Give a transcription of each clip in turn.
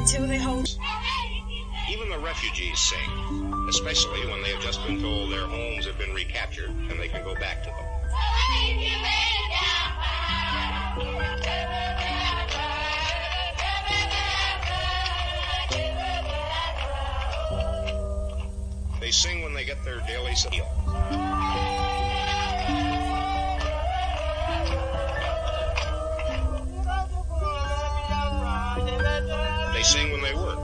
Even the refugees sing, especially when they have just been told their homes have been recaptured and they can go back to them. They sing when they get their daily meal. They sing when they work.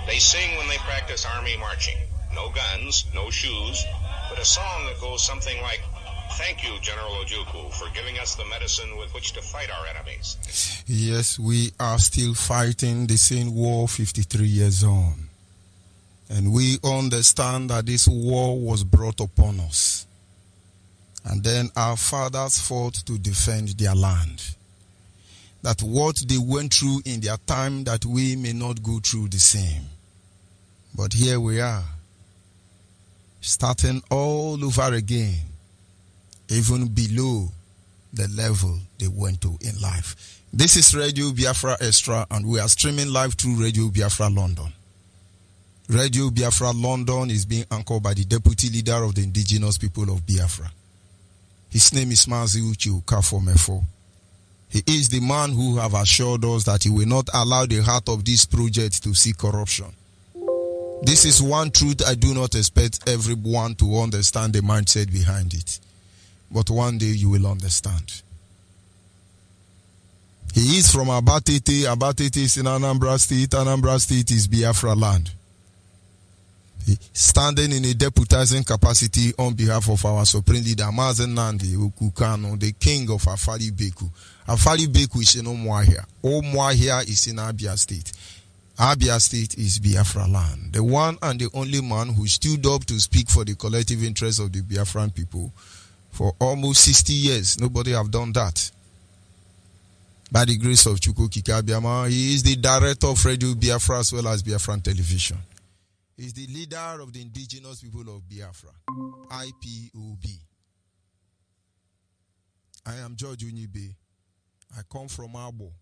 They sing when they practice army marching. No guns, no shoes, but a song that goes something like, "Thank you, General Ojukwu, for giving us the medicine with which to fight our enemies." Yes, we are still fighting the same war 53 years on. And we understand that this war was brought upon us. And then our fathers fought to defend their land. That what they went through in their time, that we may not go through the same. But here we are, starting all over again, even below the level they went to in life. This is Radio Biafra Extra, and we are streaming live through Radio Biafra London. Radio Biafra London is being anchored by the Deputy Leader of the Indigenous People of Biafra. His name is Mazi Ukafomefo. He is the man who have assured us that he will not allow the heart of this project to see corruption. This is one truth I do not expect everyone to understand the mindset behind it. But one day you will understand. He is from Abatete. Abatete is in Anambra State. Anambra State is Biafra land. Standing in a deputizing capacity on behalf of our Supreme Leader, Mazi Nandi Okukano, the king of Afari Beku. Afari Beku is in Omuahia. Omuahia is in Abia State. Abia State is Biafra land. The one and the only man who stood up to speak for the collective interests of the Biafran people for almost 60 years. Nobody have done that. By the grace of Chukwu Kikabiama, he is the director of Radio Biafra as well as Biafran Television. He is the leader of the indigenous people of Biafra, IPOB. I am George Onyeibe. I come from Abo.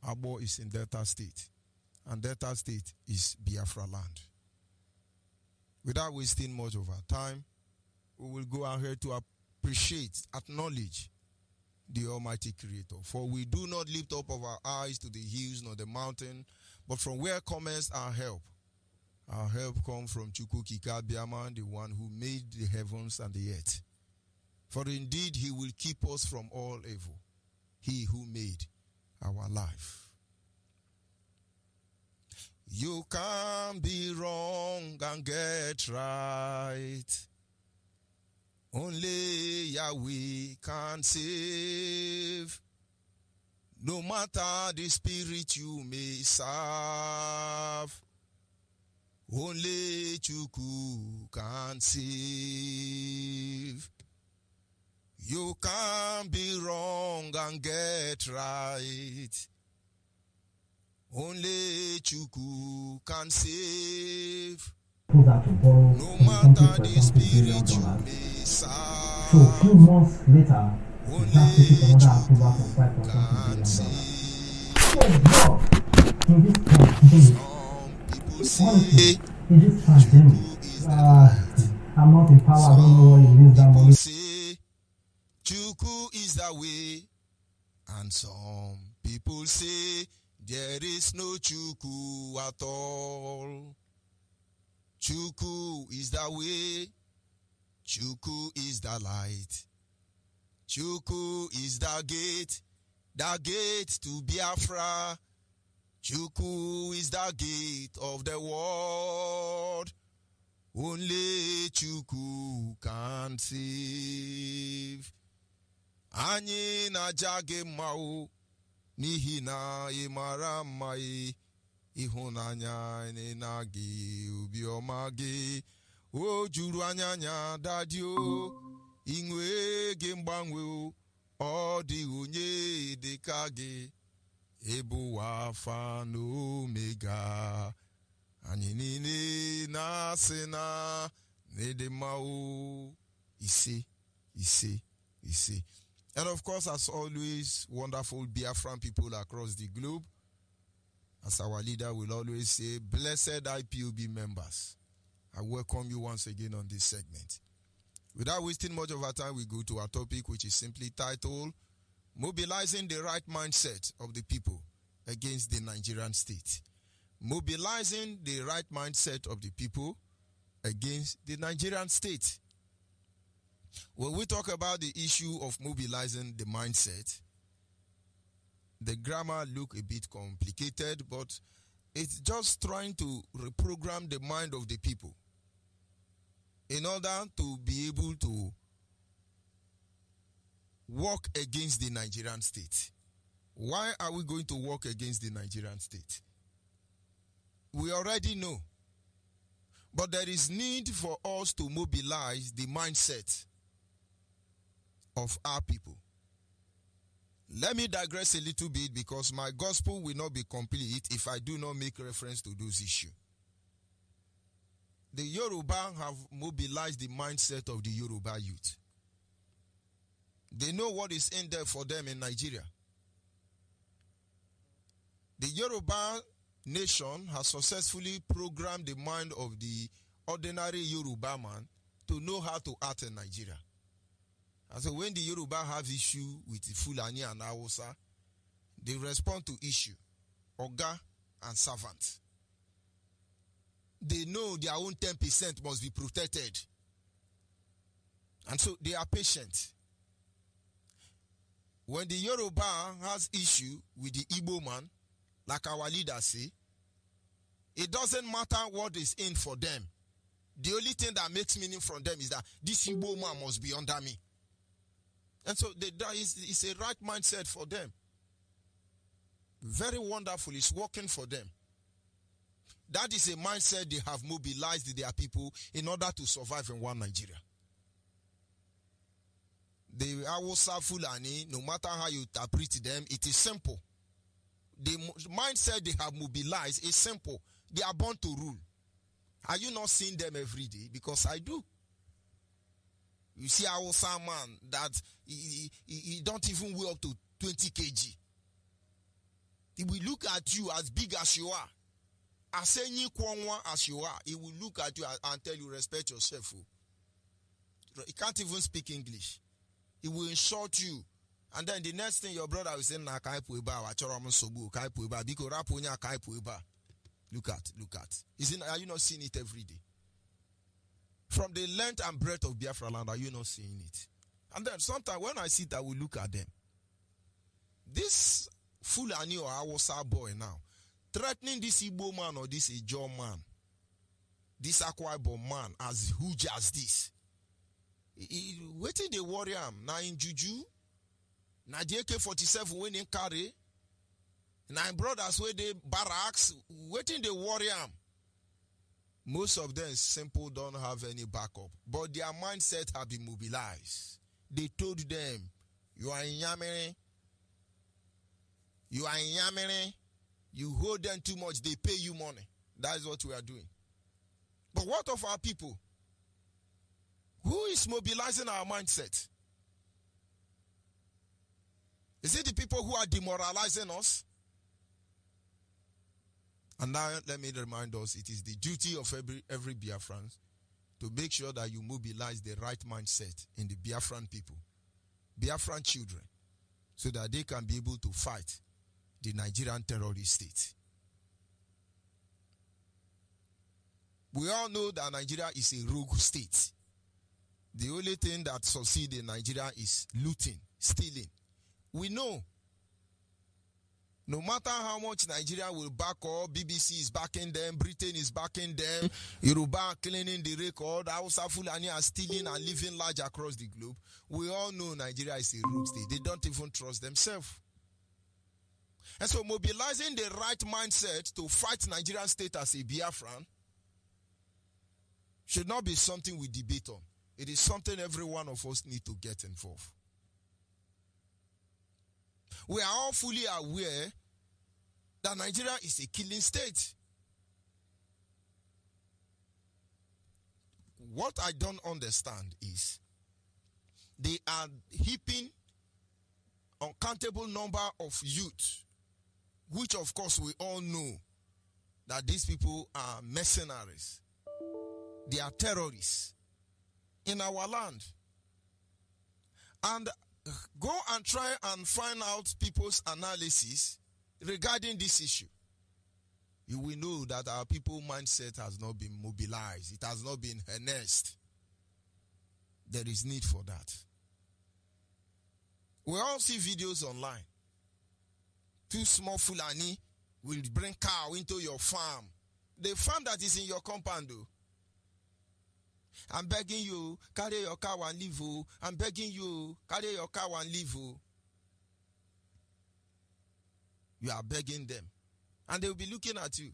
Abo is in Delta State. And Delta State is Biafra land. Without wasting much of our time, we will go ahead to appreciate, acknowledge the Almighty Creator. For we do not lift up of our eyes to the hills nor the mountain, but from where cometh our help. Our help comes from Chukwu Kikabiama, the one who made the heavens and the earth. For indeed he will keep us from all evil, he who made our life. You can't be wrong and get right. Only Yahweh can save. No matter the spirit you may serve, only Chukwu can save. You can't be wrong and get right. Only Chukwu can save. No matter the spirit you may serve. So a few months later, only another approval from 5% in this honestly, in this pandemic, I'm not in power, I don't know what it is that money. Say, Chukwu is the way, and some people say, there is no Chukwu at all. Chukwu is the way. Chukwu is the light. Chukwu is the gate to Biafra. Chukwu is the gate of the world. Only Chukwu can save. Anyị na jage mau. N'ihi na ị mara mma ịhụnanya na gị obiọma gị o juru anya anya dadio inwe gị mgbanwe ọ dị onye dịka gị ebu Alfa na Omega anyị niile na-asị na n'ịdị mma ise You see. And of course, as always, wonderful Biafran people across the globe. As our leader will always say, blessed IPOB members. I welcome you once again on this segment. Without wasting much of our time, we go to our topic, which is simply titled, Mobilizing the Right Mindset of the People Against the Nigerian State. Mobilizing the right mindset of the people against the Nigerian state. When we talk about the issue of mobilizing the mindset, the grammar look a bit complicated, but it's just trying to reprogram the mind of the people in order to be able to work against the Nigerian state. Why are we going to work against the Nigerian state? We already know. But there is need for us to mobilize the mindset of our people. Let me digress a little bit because my gospel will not be complete if I do not make reference to those issues. The Yoruba have mobilized the mindset of the Yoruba youth. They know what is in there for them in Nigeria. The Yoruba nation has successfully programmed the mind of the ordinary Yoruba man to know how to act in Nigeria. And so when the Yoruba have issue with the Fulani and Hausa, they respond to issue, Oga and servant. They know their own 10% must be protected. And so they are patient. When the Yoruba has issue with the Igbo man, like our leaders say, it doesn't matter what is in for them. The only thing that makes meaning from them is that this Igbo man must be under me. And so it's a right mindset for them. Very wonderful. It's working for them. That is a mindset they have mobilized their people in order to survive in one Nigeria. The Hausa Fulani, no matter how you interpret them, it is simple. The mindset they have mobilized is simple. They are born to rule. Are you not seeing them every day? Because I do. You see Hausa man that he don't even weigh up to 20 kg. He will look at you as big as you are. As any kwangwa as you are, he will look at you and tell you respect yourself. He can't even speak English. He will insult you. And then the next thing your brother will say, na kai pueba, wachoramu sobu, kai pueba, biko raponya kai pueba. Look at. Are you not seeing it every day? From the length and breadth of Biafra land, are you not seeing it? And then sometimes when I sit, I will look at them. This Fulani or Hausa boy now, threatening this Igbo man or this Ijo man, this Akwa Ibom man as huge as this. Waiting the warrior now in Juju, na the AK-47 when in carry, na brothers where they barracks, waiting the warrior. Most of them simple don't have any backup, but their mindset have been mobilized. They told them, you are in Yamere, you hold them too much, they pay you money. That is what we are doing. But what of our people? Who is mobilizing our mindset? Is it the people who are demoralizing us? And now let me remind us, it is the duty of every Biafran to make sure that you mobilize the right mindset in the Biafran people, Biafran children, so that they can be able to fight the Nigerian terrorist state. We all know that Nigeria is a rogue state. The only thing that succeeds in Nigeria is looting, stealing. We know. No matter how much Nigeria will back up, BBC is backing them, Britain is backing them, Yoruba are cleaning the record, Hausa Fulani are stealing and living large across the globe. We all know Nigeria is a rogue state. They don't even trust themselves. And so mobilizing the right mindset to fight Nigerian state as a Biafran should not be something we debate on. It is something every one of us need to get involved. We are all fully aware that Nigeria is a killing state. What I don't understand is they are heaping uncountable number of youth, which of course we all know that these people are mercenaries. They are terrorists in our land. And go and try and find out people's analysis regarding this issue. You will know that our people mindset has not been mobilized. It has not been harnessed. There is need for that. We all see videos online. Two small Fulani will bring cow into your farm. The farm that is in your compound, though. I'm begging you, carry your cow and leave. Oh. I'm begging you, carry your cow and leave. Oh. You are begging them. And they will be looking at you.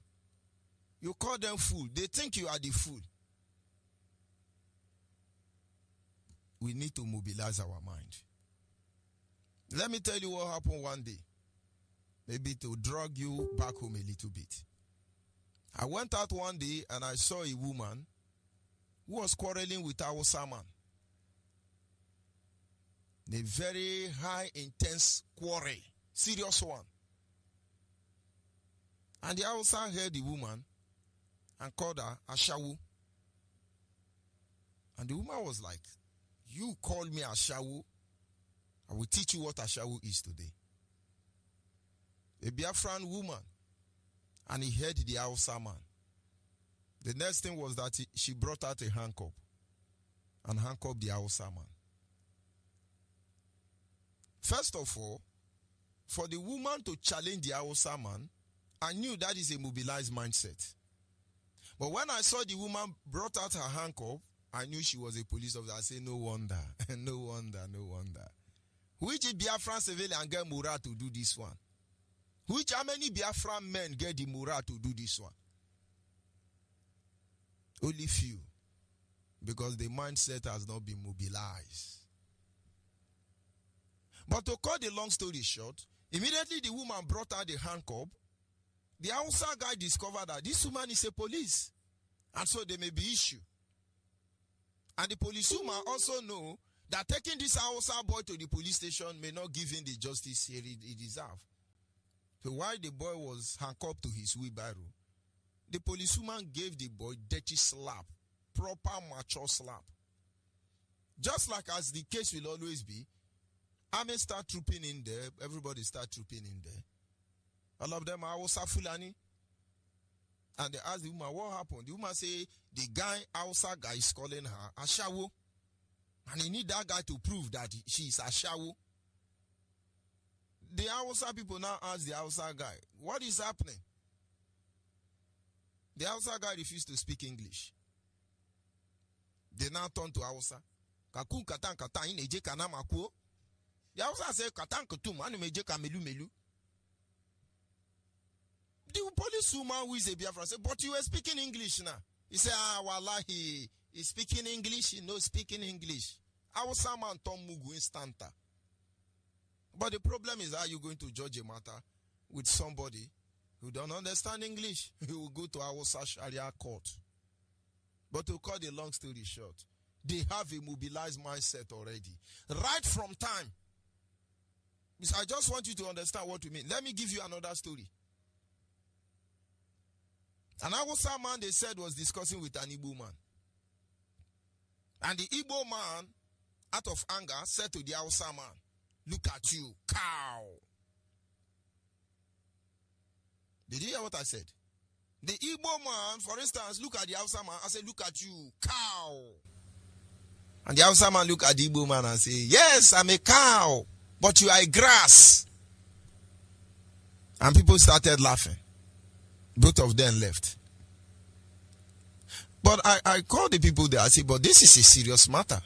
You call them fool. They think you are the fool. We need to mobilize our mind. Let me tell you what happened one day. Maybe to drag you back home a little bit. I went out one day and I saw a woman who was quarreling with our man. A very high, intense quarrel. Serious one. And the Hausa heard the woman and called her Ashawu. And the woman was like, you call me Ashawu? I will teach you what Ashawu is today. A Biafran woman. And he heard the Hausa man. The next thing was that she brought out a handcuff and handcuffed the Hausa man. First of all, for the woman to challenge the Hausa man, I knew that is a mobilized mindset. But when I saw the woman brought out her handcuff, I knew she was a police officer. I said, no wonder, no wonder, no wonder. Which Biafran civilian get morale to do this one? How many Biafran men get the morale to do this one? Only few. Because the mindset has not been mobilized. But to cut the long story short, immediately the woman brought out the handcuff. The Hausa guy discovered that this woman is a police. And so there may be issue. And the policewoman also know that taking this Hausa boy to the police station may not give him the justice he deserves. So while the boy was handcuffed to his wheelbarrow, the policewoman gave the boy dirty slap, proper mature slap. Just like as the case will always be, army start trooping in there, everybody start trooping in there. All of them are Hausa Fulani. And they asked the woman, what happened? The woman say, the guy, Hausa guy is calling her Ashawo. And he need that guy to prove that she is Ashawo. The Hausa people now ask the Hausa guy, what is happening? The Hausa guy refused to speak English. They now turn to Hausa. Kakun katan katan in eje kana makuo. The Hausa say katan kutum anu meje kamelu melu. The policewoman who is a Biafra said, but you were speaking English now. He said, wallahi, he's speaking English, he knows speaking English. Hausa man Tom Mugu instanta. But the problem is, how you going to judge a matter with somebody who don't understand English? He will go to our Sharia court. But to cut the long story short, they have a mobilized mindset already. Right from time. I just want you to understand what we mean. Let me give you another story. An Hausa man, they said, was discussing with an Igbo man. And the Igbo man, out of anger, said to the Hausa man, look at you, cow. Did you hear what I said? The Igbo man, for instance, look at the Hausa man. I said, look at you, cow. And the Hausa man look at the Igbo man and say, yes, I'm a cow, but you are a grass. And people started laughing. Both of them left. But I called the people there. I said, but this is a serious matter.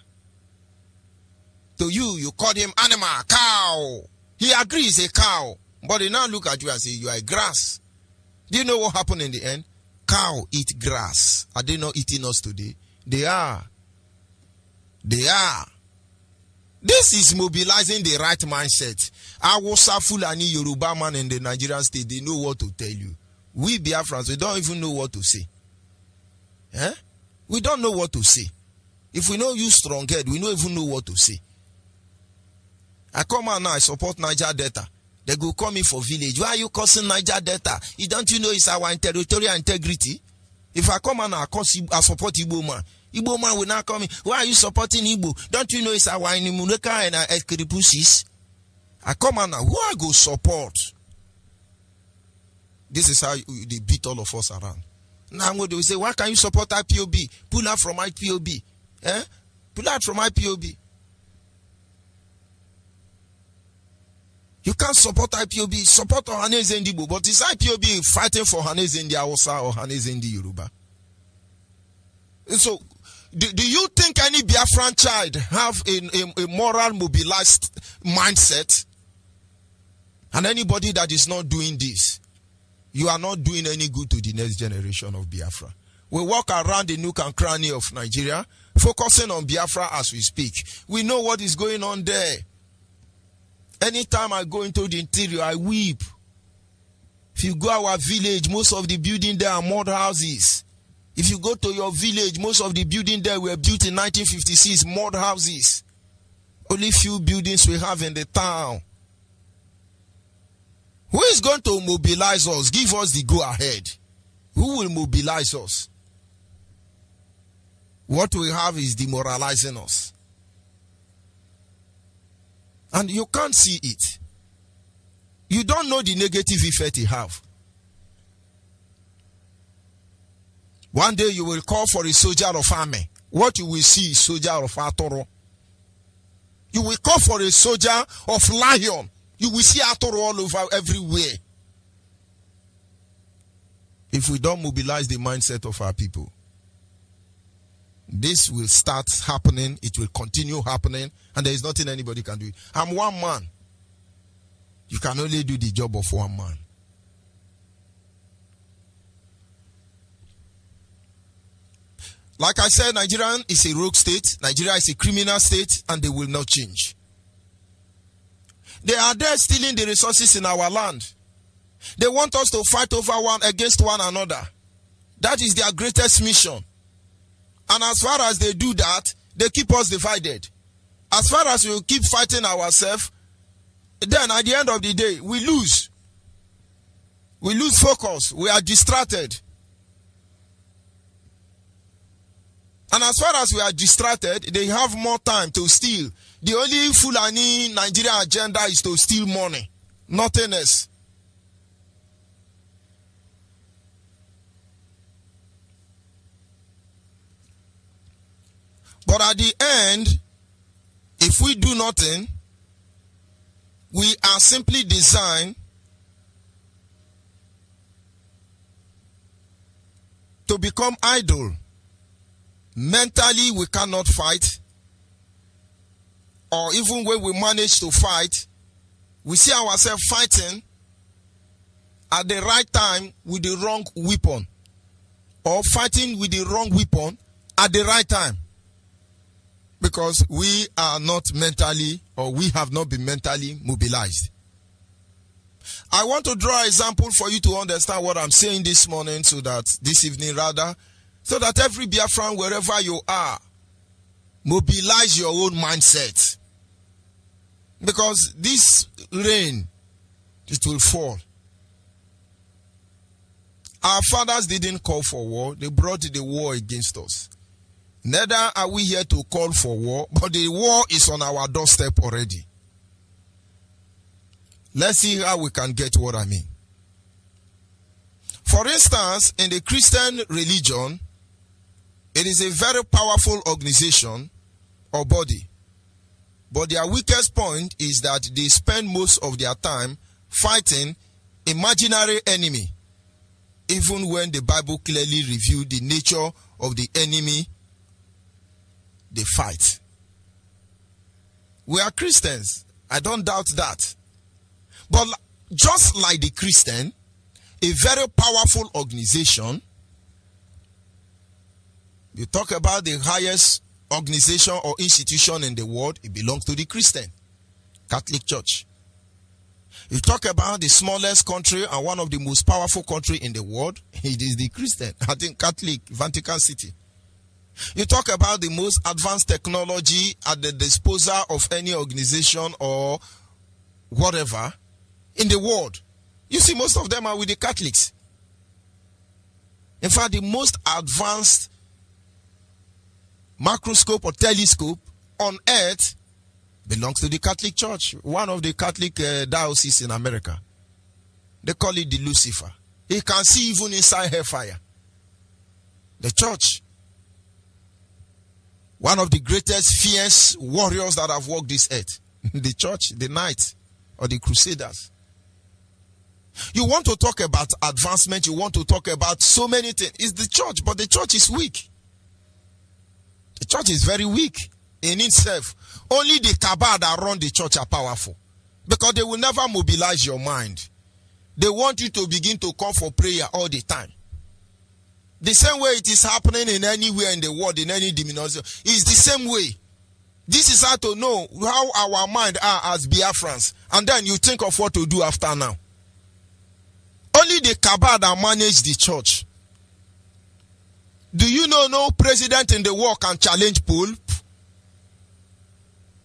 To you called him animal, cow. He agrees he's a cow. But they now look at you and say, you are a grass. Do you know what happened in the end? Cow eat grass. Are they not eating us today? They are. They are. This is mobilizing the right mindset. Hausa Fulani Yoruba man in the Nigerian state, they know what to tell you. We Biafrans, we don't even know what to say. We don't know what to say. If we don't use strong head, we don't even know what to say. I come out now, I support Niger Delta. They go call me for village. Why are you cursing Niger Delta? Don't you know it's our territorial integrity? If I come out now, I support Igbo man. Igbo man will not come in. Why are you supporting Igbo? Don't you know it's our Inimuneka and Ekripusis? I come out now. Who I go support? This is how they beat all of us around. Now they will say, why can you support IPOB? Pull out from IPOB. Pull out from IPOB. You can't support IPOB, support Ohaneze Ndibo, but is IPOB fighting for Ohaneze Ndi Hausa or Ohaneze Ndi Yoruba? And so, do you think any Biafran child have a moral mobilized mindset? And anybody that is not doing this, you are not doing any good to the next generation of Biafra. We walk around the nook and cranny of Nigeria, focusing on Biafra as we speak. We know what is going on there. Anytime I go into the interior, I weep. If you go our village, most of the buildings there are mud houses. If you go to your village, most of the buildings there were built in 1956, mud houses. Only few buildings we have in the town. Who is going to mobilize us? Give us the go ahead. Who will mobilize us? What we have is demoralizing us. And you can't see it. You don't know the negative effect it have. One day you will call for a soldier of army. What you will see is soldier of Atoro. You will call for a soldier of lion. You will see Atoro all over everywhere. If we don't mobilize the mindset of our people, this will start happening. It will continue happening. And there is nothing anybody can do. I'm one man. You can only do the job of one man. Like I said, Nigeria is a rogue state. Nigeria is a criminal state. And they will not change. They are there stealing the resources in our land. They want us to fight over against one another. That is their greatest mission. And as far as they do that, they keep us divided. As far as we keep fighting ourselves, then at the end of the day, we lose. We lose focus. We are distracted. And as far as we are distracted, they have more time to steal. The only Fulani Nigeria agenda is to steal money. Nothing else. But at the end, if we do nothing, we are simply designed to become idle. Mentally, we cannot fight. Or even when we manage to fight, we see ourselves fighting at the right time with the wrong weapon. Or fighting with the wrong weapon at the right time. Because we are not mentally, or we have not been mentally mobilized. I want to draw an example for you to understand what I'm saying this morning, this evening rather, so that every Biafran, wherever you are, mobilize your own mindset. Because this rain, it will fall. Our fathers didn't call for war, they brought the war against us. Neither are we here to call for war, but the war is on our doorstep already. Let's see how we can get what I mean. For instance, in the Christian religion, it is a very powerful organization or body. But their weakest point is that they spend most of their time fighting imaginary enemy, even when the Bible clearly reveals the nature of the enemy they fight. We are Christians. I don't doubt that. But just like the Christian, a very powerful organization, you talk about the highest organization or institution in the world, it belongs to the Christian, Catholic Church. You talk about the smallest country and one of the most powerful country in the world, it is the Christian, I think Catholic, Vatican City. You talk about the most advanced technology at the disposal of any organization or whatever in the world. You see, most of them are with the Catholics. In fact, the most advanced microscope or telescope on earth belongs to the Catholic Church, one of the Catholic dioceses in America. They call it the Lucifer. He can see even inside hellfire. The church, one of the greatest fierce warriors that have walked this earth. The church, the knights, or the crusaders. You want to talk about advancement, you want to talk about so many things. It's the church, but the church is weak. The church is very weak in itself. Only the cabal that run the church are powerful. Because they will never mobilize your mind. They want you to begin to call for prayer all the time. The same way it is happening in anywhere in the world, in any denomination, is the same way. This is how to know how our mind are as Biafrans. And then you think of what to do after now. Only the cabal that manage the church. Do you know no president in the world can challenge Pope?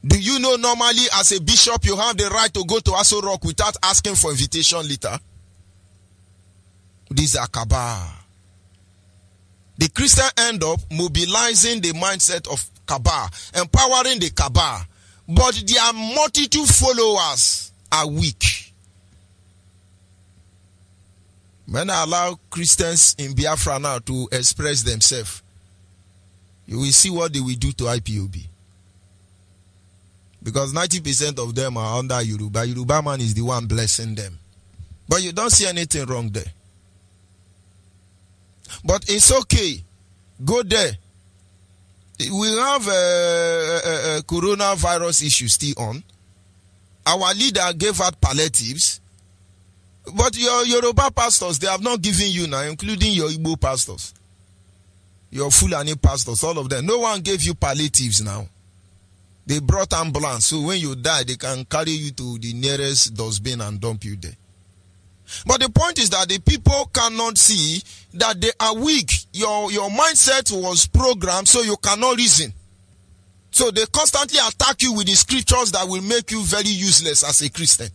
Do you know normally as a bishop you have the right to go to Aso Rock without asking for invitation letter? These are cabal. The Christian end up mobilizing the mindset of cabal, empowering the cabal, but their multitude followers are weak. When I allow Christians in Biafra now to express themselves, you will see what they will do to IPOB. Because 90% of them are under Yoruba. Yoruba man is the one blessing them. But you don't see anything wrong there. But it's okay. Go there. We have a coronavirus issue still on. Our leader gave out palliatives. But your Yoruba pastors, they have not given you now, including your Igbo pastors. Your Fulani pastors, all of them. No one gave you palliatives now. They brought ambulance. So when you die, they can carry you to the nearest dustbin and dump you there. But the point is that the people cannot see that they are weak. Your mindset was programmed so you cannot reason. So they constantly attack you with the scriptures that will make you very useless as a Christian.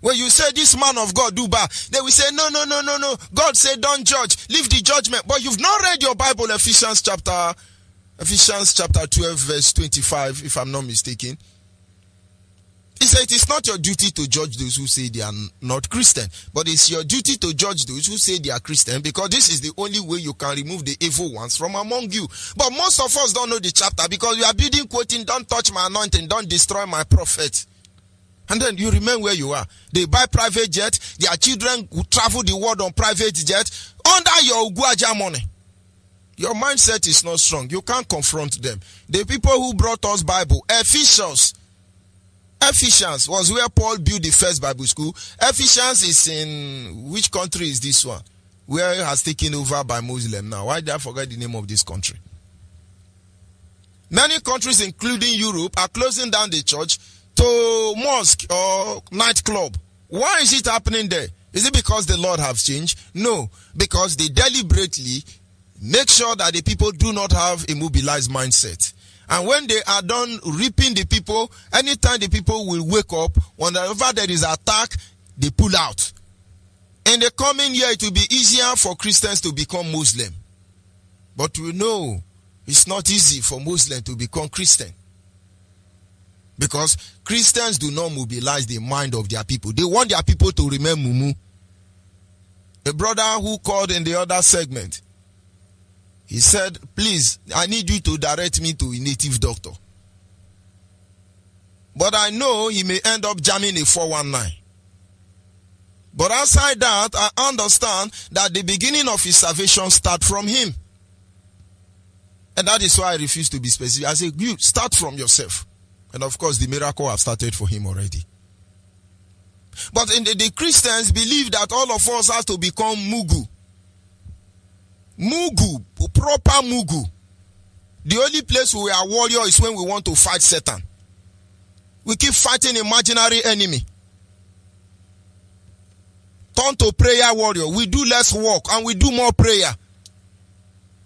When you say this man of God do bad, they will say no. God said don't judge. Leave the judgment. But you've not read your Bible, Ephesians chapter 12 verse 25, if I'm not mistaken. He said it is not your duty to judge those who say they are not Christian, but it's your duty to judge those who say they are Christian, because this is the only way you can remove the evil ones from among you. But most of us don't know the chapter because we are building quoting, don't touch my anointing, don't destroy my prophet. And then you remain where you are. They buy private jet, their children will travel the world on private jet under your Uguaja money. Your mindset is not strong. You can't confront them. The people who brought us Bible, Ephesians was where Paul built the first Bible school. Ephesians is in, which country is this one? Where it has taken over by Muslim now. Why did I forget the name of this country? Many countries, including Europe, are closing down the church to mosque or nightclub. Why is it happening there? Is it because the Lord has changed? No, because they deliberately make sure that the people do not have a mobilized mindset. And when they are done reaping the people, anytime the people will wake up, whenever there is attack, they pull out. In the coming year, it will be easier for Christians to become Muslim. But we know it's not easy for Muslims to become Christian. Because Christians do not mobilize the mind of their people. They want their people to remain mumu. A brother who called in the other segment, he said, please, I need you to direct me to a native doctor. But I know he may end up jamming a 419. But outside that, I understand that the beginning of his salvation starts from him. And that is why I refuse to be specific. I say, you start from yourself. And of course, the miracle has started for him already. But in the Christians believe that all of us has to become Mugu. Mugu, proper Mugu. The only place we are warrior is when we want to fight Satan. We keep fighting imaginary enemy. Turn to prayer warrior. We do less work and we do more prayer.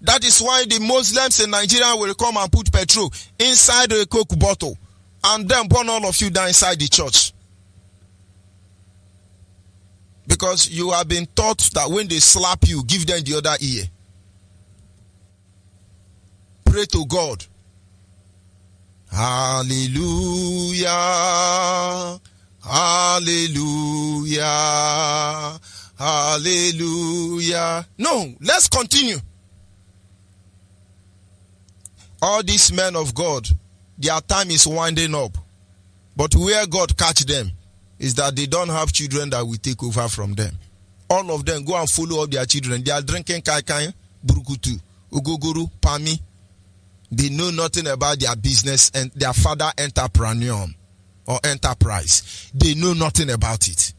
That is why the Muslims in Nigeria will come and put petrol inside a Coke bottle and then burn all of you down inside the church. Because you have been taught that when they slap you, give them the other ear. Pray to God. Hallelujah. Hallelujah. Hallelujah. No, let's continue. All these men of God, their time is winding up. But where God catch them is that they don't have children that will take over from them. All of them go and follow up their children. They are drinking kaikai, burukutu, ogogoro, pami. They know nothing about their business and their father entrepreneur or enterprise. They know nothing about it.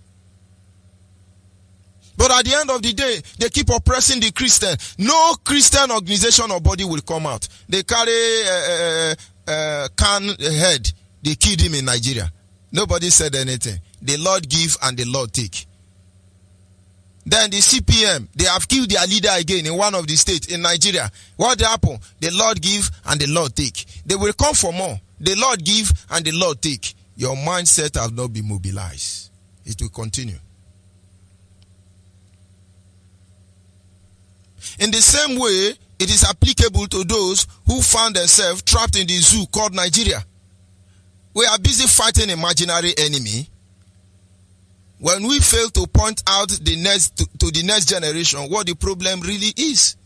But at the end of the day, they keep oppressing the Christian. No Christian organization or body will come out. They carry can head. They killed him in Nigeria. Nobody said anything. The Lord give and the Lord take. Then the CPM, they have killed their leader again in one of the states in Nigeria. What happened? The Lord give and the Lord take. They will come for more. The Lord give and the Lord take. Your mindset has not been mobilized. It will continue. In the same way, it is applicable to those who found themselves trapped in the zoo called Nigeria. We are busy fighting an imaginary enemy. When we fail to point out to the next generation what the problem really is.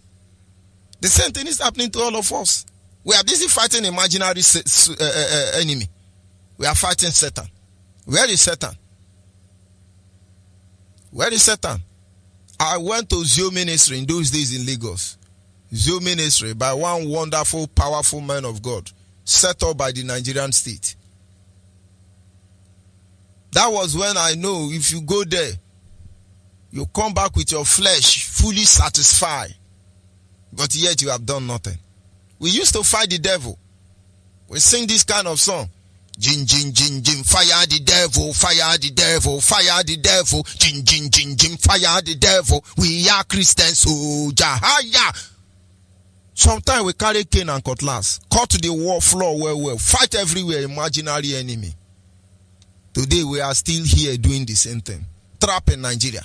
The same thing is happening to all of us. We are busy fighting an imaginary enemy. We are fighting Satan. Where is Satan? Where is Satan? I went to Zio Ministry in those days in Lagos. Zio Ministry by one wonderful, powerful man of God set up by the Nigerian state. That was when I know if you go there, you come back with your flesh fully satisfied. But yet you have done nothing. We used to fight the devil. We sing this kind of song. Jin, jin, jin, jin, fire the devil, fire the devil, fire the devil. Jin, jin, jin, jin, fire the devil. We are Christians, soldier. Haya. Sometimes we carry cane and cutlass. Cut the war floor well. Fight everywhere, imaginary enemy. Today we are still here doing the same thing. Trap in Nigeria.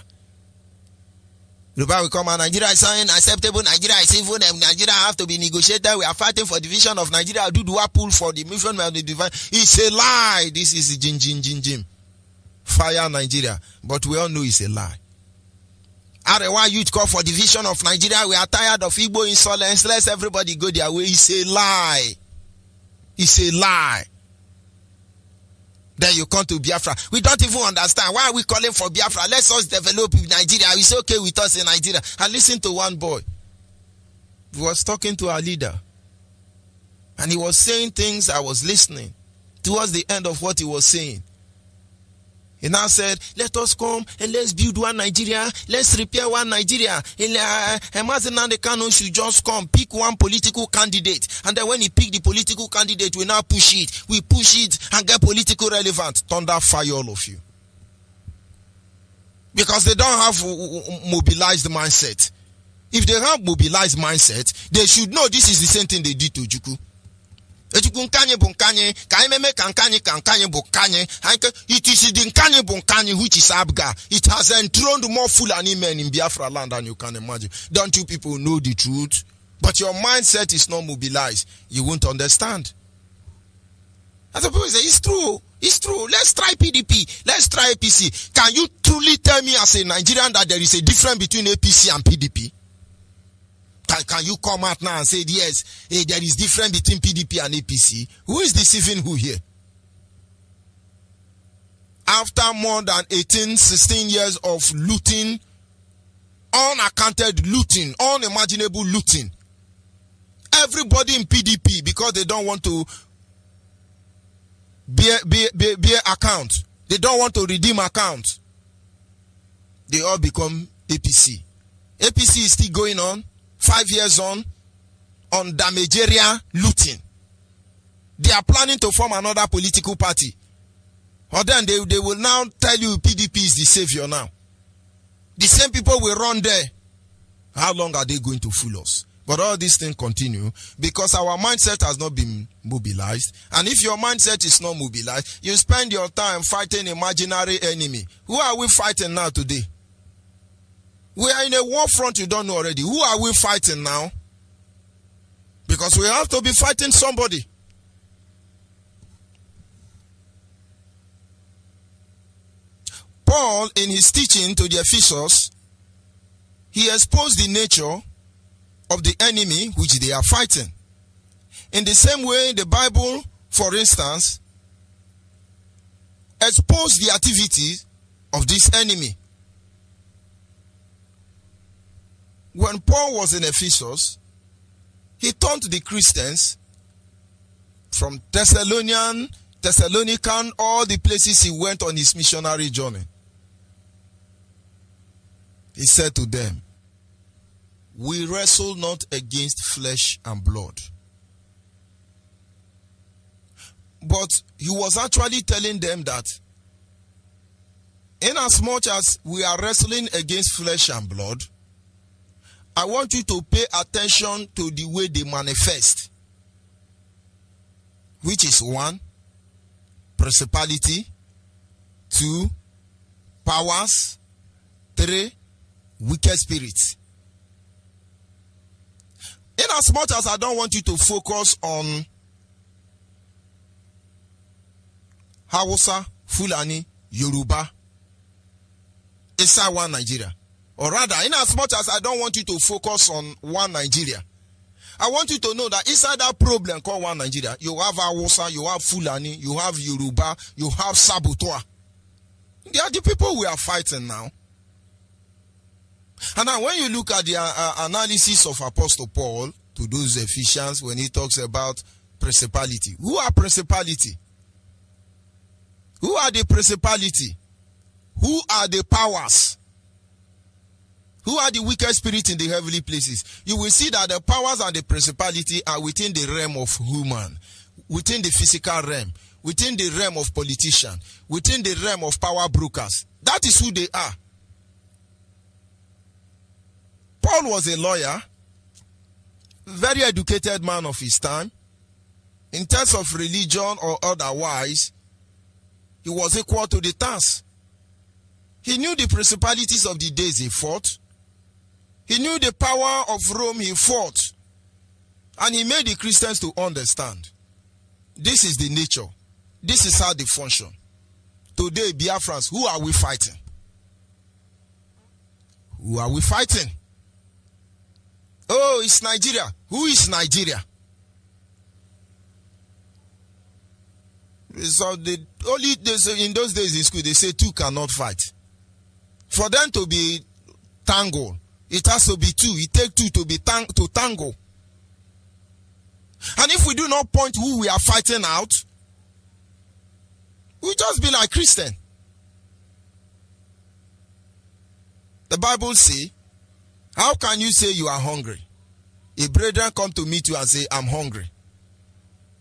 The Bible come and Nigeria is unacceptable. Nigeria is evil. Nigeria have to be negotiated. We are fighting for division of Nigeria. Do the pull for the mission of the divine. It's a lie. This is jim. Fire Nigeria. But we all know it's a lie. Arewa youth call for division of Nigeria. We are tired of Igbo insolence. Let everybody go their way. It's a lie. It's a lie. Then you come to Biafra. We don't even understand. Why are we calling for Biafra? Let us develop in Nigeria. It's okay with us in Nigeria. And listen to one boy. He was talking to our leader. And he was saying things. I was listening. Towards the end of what he was saying, he now said, let us come and let's build one Nigeria. Let's repair one Nigeria. Mazi and Kano should just come, pick one political candidate. And then when he pick the political candidate, we now push it. We push it and get political relevant. Thunder fire all of you. Because they don't have mobilized mindset. If they have mobilized mindset, they should know this is the same thing they did to Juku. It is the Nkanye Bunkanye which is Abga. It has enthroned more Fulani men in Biafra land than you can imagine. Don't you people know the truth? But your mindset is not mobilized. You won't understand. As the people say, it's true. It's true. Let's try PDP. Let's try APC. Can you truly tell me as a Nigerian that there is a difference between APC and PDP? Can you come out now and say, yes, there is difference between PDP and APC? Who is deceiving who here? After more than 18, 16 years of looting, unaccounted looting, unimaginable looting, everybody in PDP, because they don't want to bear account, they don't want to redeem account, they all become APC. APC is still going on. 5 years on damage area looting. They are planning to form another political party. Or then they will now tell you PDP is the savior now. The same people will run there. How long are they going to fool us? But all these things continue because our mindset has not been mobilized. And if your mindset is not mobilized, you spend your time fighting imaginary enemy. Who are we fighting now today? We are in a war front you don't know already. Who are we fighting now? Because we have to be fighting somebody. Paul, in his teaching to the Ephesians, he exposed the nature of the enemy which they are fighting. In the same way, the Bible, for instance, exposed the activities of this enemy. When Paul was in Ephesus, he turned to the Christians from Thessalonican, all the places he went on his missionary journey. He said to them, we wrestle not against flesh and blood. But he was actually telling them that in as much as we are wrestling against flesh and blood, I want you to pay attention to the way they manifest. Which is 1, principality, 2, powers, 3, wicked spirits. In as much as I don't want you to focus on Hausa, Fulani, Yoruba, inside one Nigeria. Or rather, in as much as I don't want you to focus on one Nigeria, I want you to know that inside that problem called one Nigeria, you have Hausa, you have Fulani, you have Yoruba, you have Saboteur. They are the people we are fighting now. And now when you look at the analysis of Apostle Paul to those Ephesians, when he talks about principality, who are principality? Who are the principality? Who are the powers? Who are the wicked spirits in the heavenly places? You will see that the powers and the principality are within the realm of human, within the physical realm, within the realm of politicians, within the realm of power brokers. That is who they are. Paul was a lawyer, very educated man of his time. In terms of religion or otherwise, he was equal to the task. He knew the principalities of the days he fought. He knew the power of Rome he fought. And he made the Christians to understand. This is the nature. This is how they function. Today, Biafrans, who are we fighting? Who are we fighting? Oh, it's Nigeria. Who is Nigeria? So in those days in school, they say two cannot fight. For them to be tangled, it has to be two. It takes two to be to tangle. And if we do not point who we are fighting out, we'll just be like Christian. The Bible says, how can you say you are hungry? A brethren come to meet you and say, I'm hungry.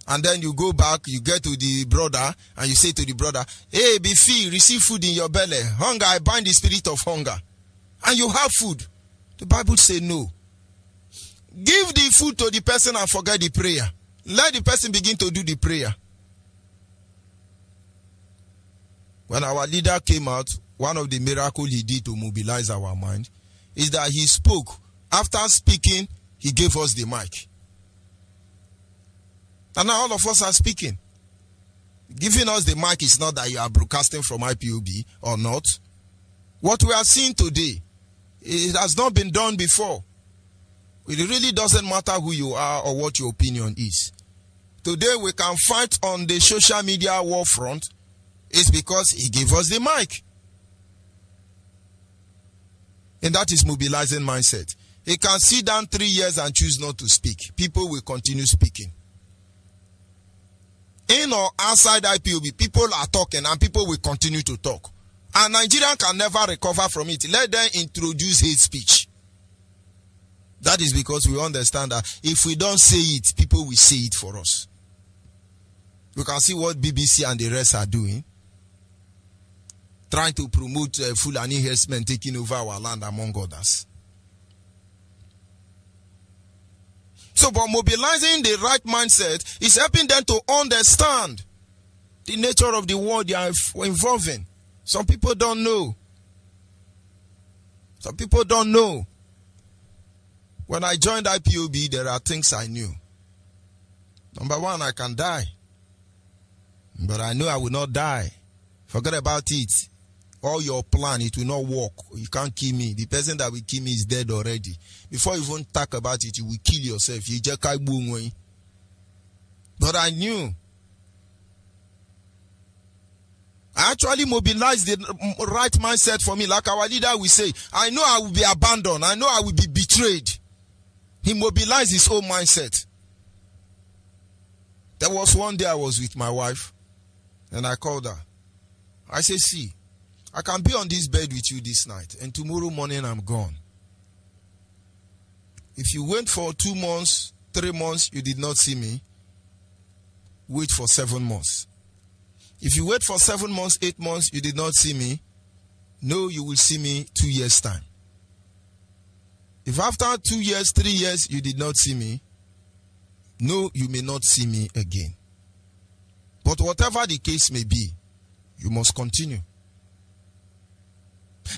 And then you go back, you get to the brother, and you say to the brother, hey, be filled, receive food in your belly. Hunger, I bind the spirit of hunger. And you have food. The Bible says no. Give the food to the person and forget the prayer. Let the person begin to do the prayer. When our leader came out, one of the miracles he did to mobilize our mind is that he spoke. After speaking, he gave us the mic. And now all of us are speaking. Giving us the mic is not that you are broadcasting from IPOB or not. What we are seeing today, it has not been done before. It really doesn't matter who you are or what your opinion is. Today we can fight on the social media war front. It's because he gave us the mic. And that is mobilizing mindset. He can sit down 3 years and choose not to speak. People will continue speaking. In or outside IPOB, people are talking and people will continue to talk. And Nigeria can never recover from it. Let them introduce hate speech. That is because we understand that if we don't say it, people will say it for us. You can see what BBC and the rest are doing. Trying to promote Fulani herdsmen taking over our land, among others. So, but mobilizing the right mindset is helping them to understand the nature of the world they are involved in. Some people don't know. Some people don't know. When I joined IPOB, there are things I knew. Number one, I can die. But I know I will not die. Forget about it. All your plan, it will not work. You can't kill me. The person that will kill me is dead already. Before you even talk about it, you will kill yourself. You just can't boom. But I knew. I actually mobilized the right mindset for me. Like our leader will say, I know I will be abandoned. I know I will be betrayed. He mobilized his own mindset. There was one day I was with my wife, and I called her. I said, see, I can be on this bed with you this night, and tomorrow morning I'm gone. If you wait for 2 months, 3 months, you did not see me, wait for 7 months. If you wait for 7 months, 8 months, you did not see me, no, you will see me 2 years' time. If after 2 years, 3 years, you did not see me, no, you may not see me again. But whatever the case may be, you must continue.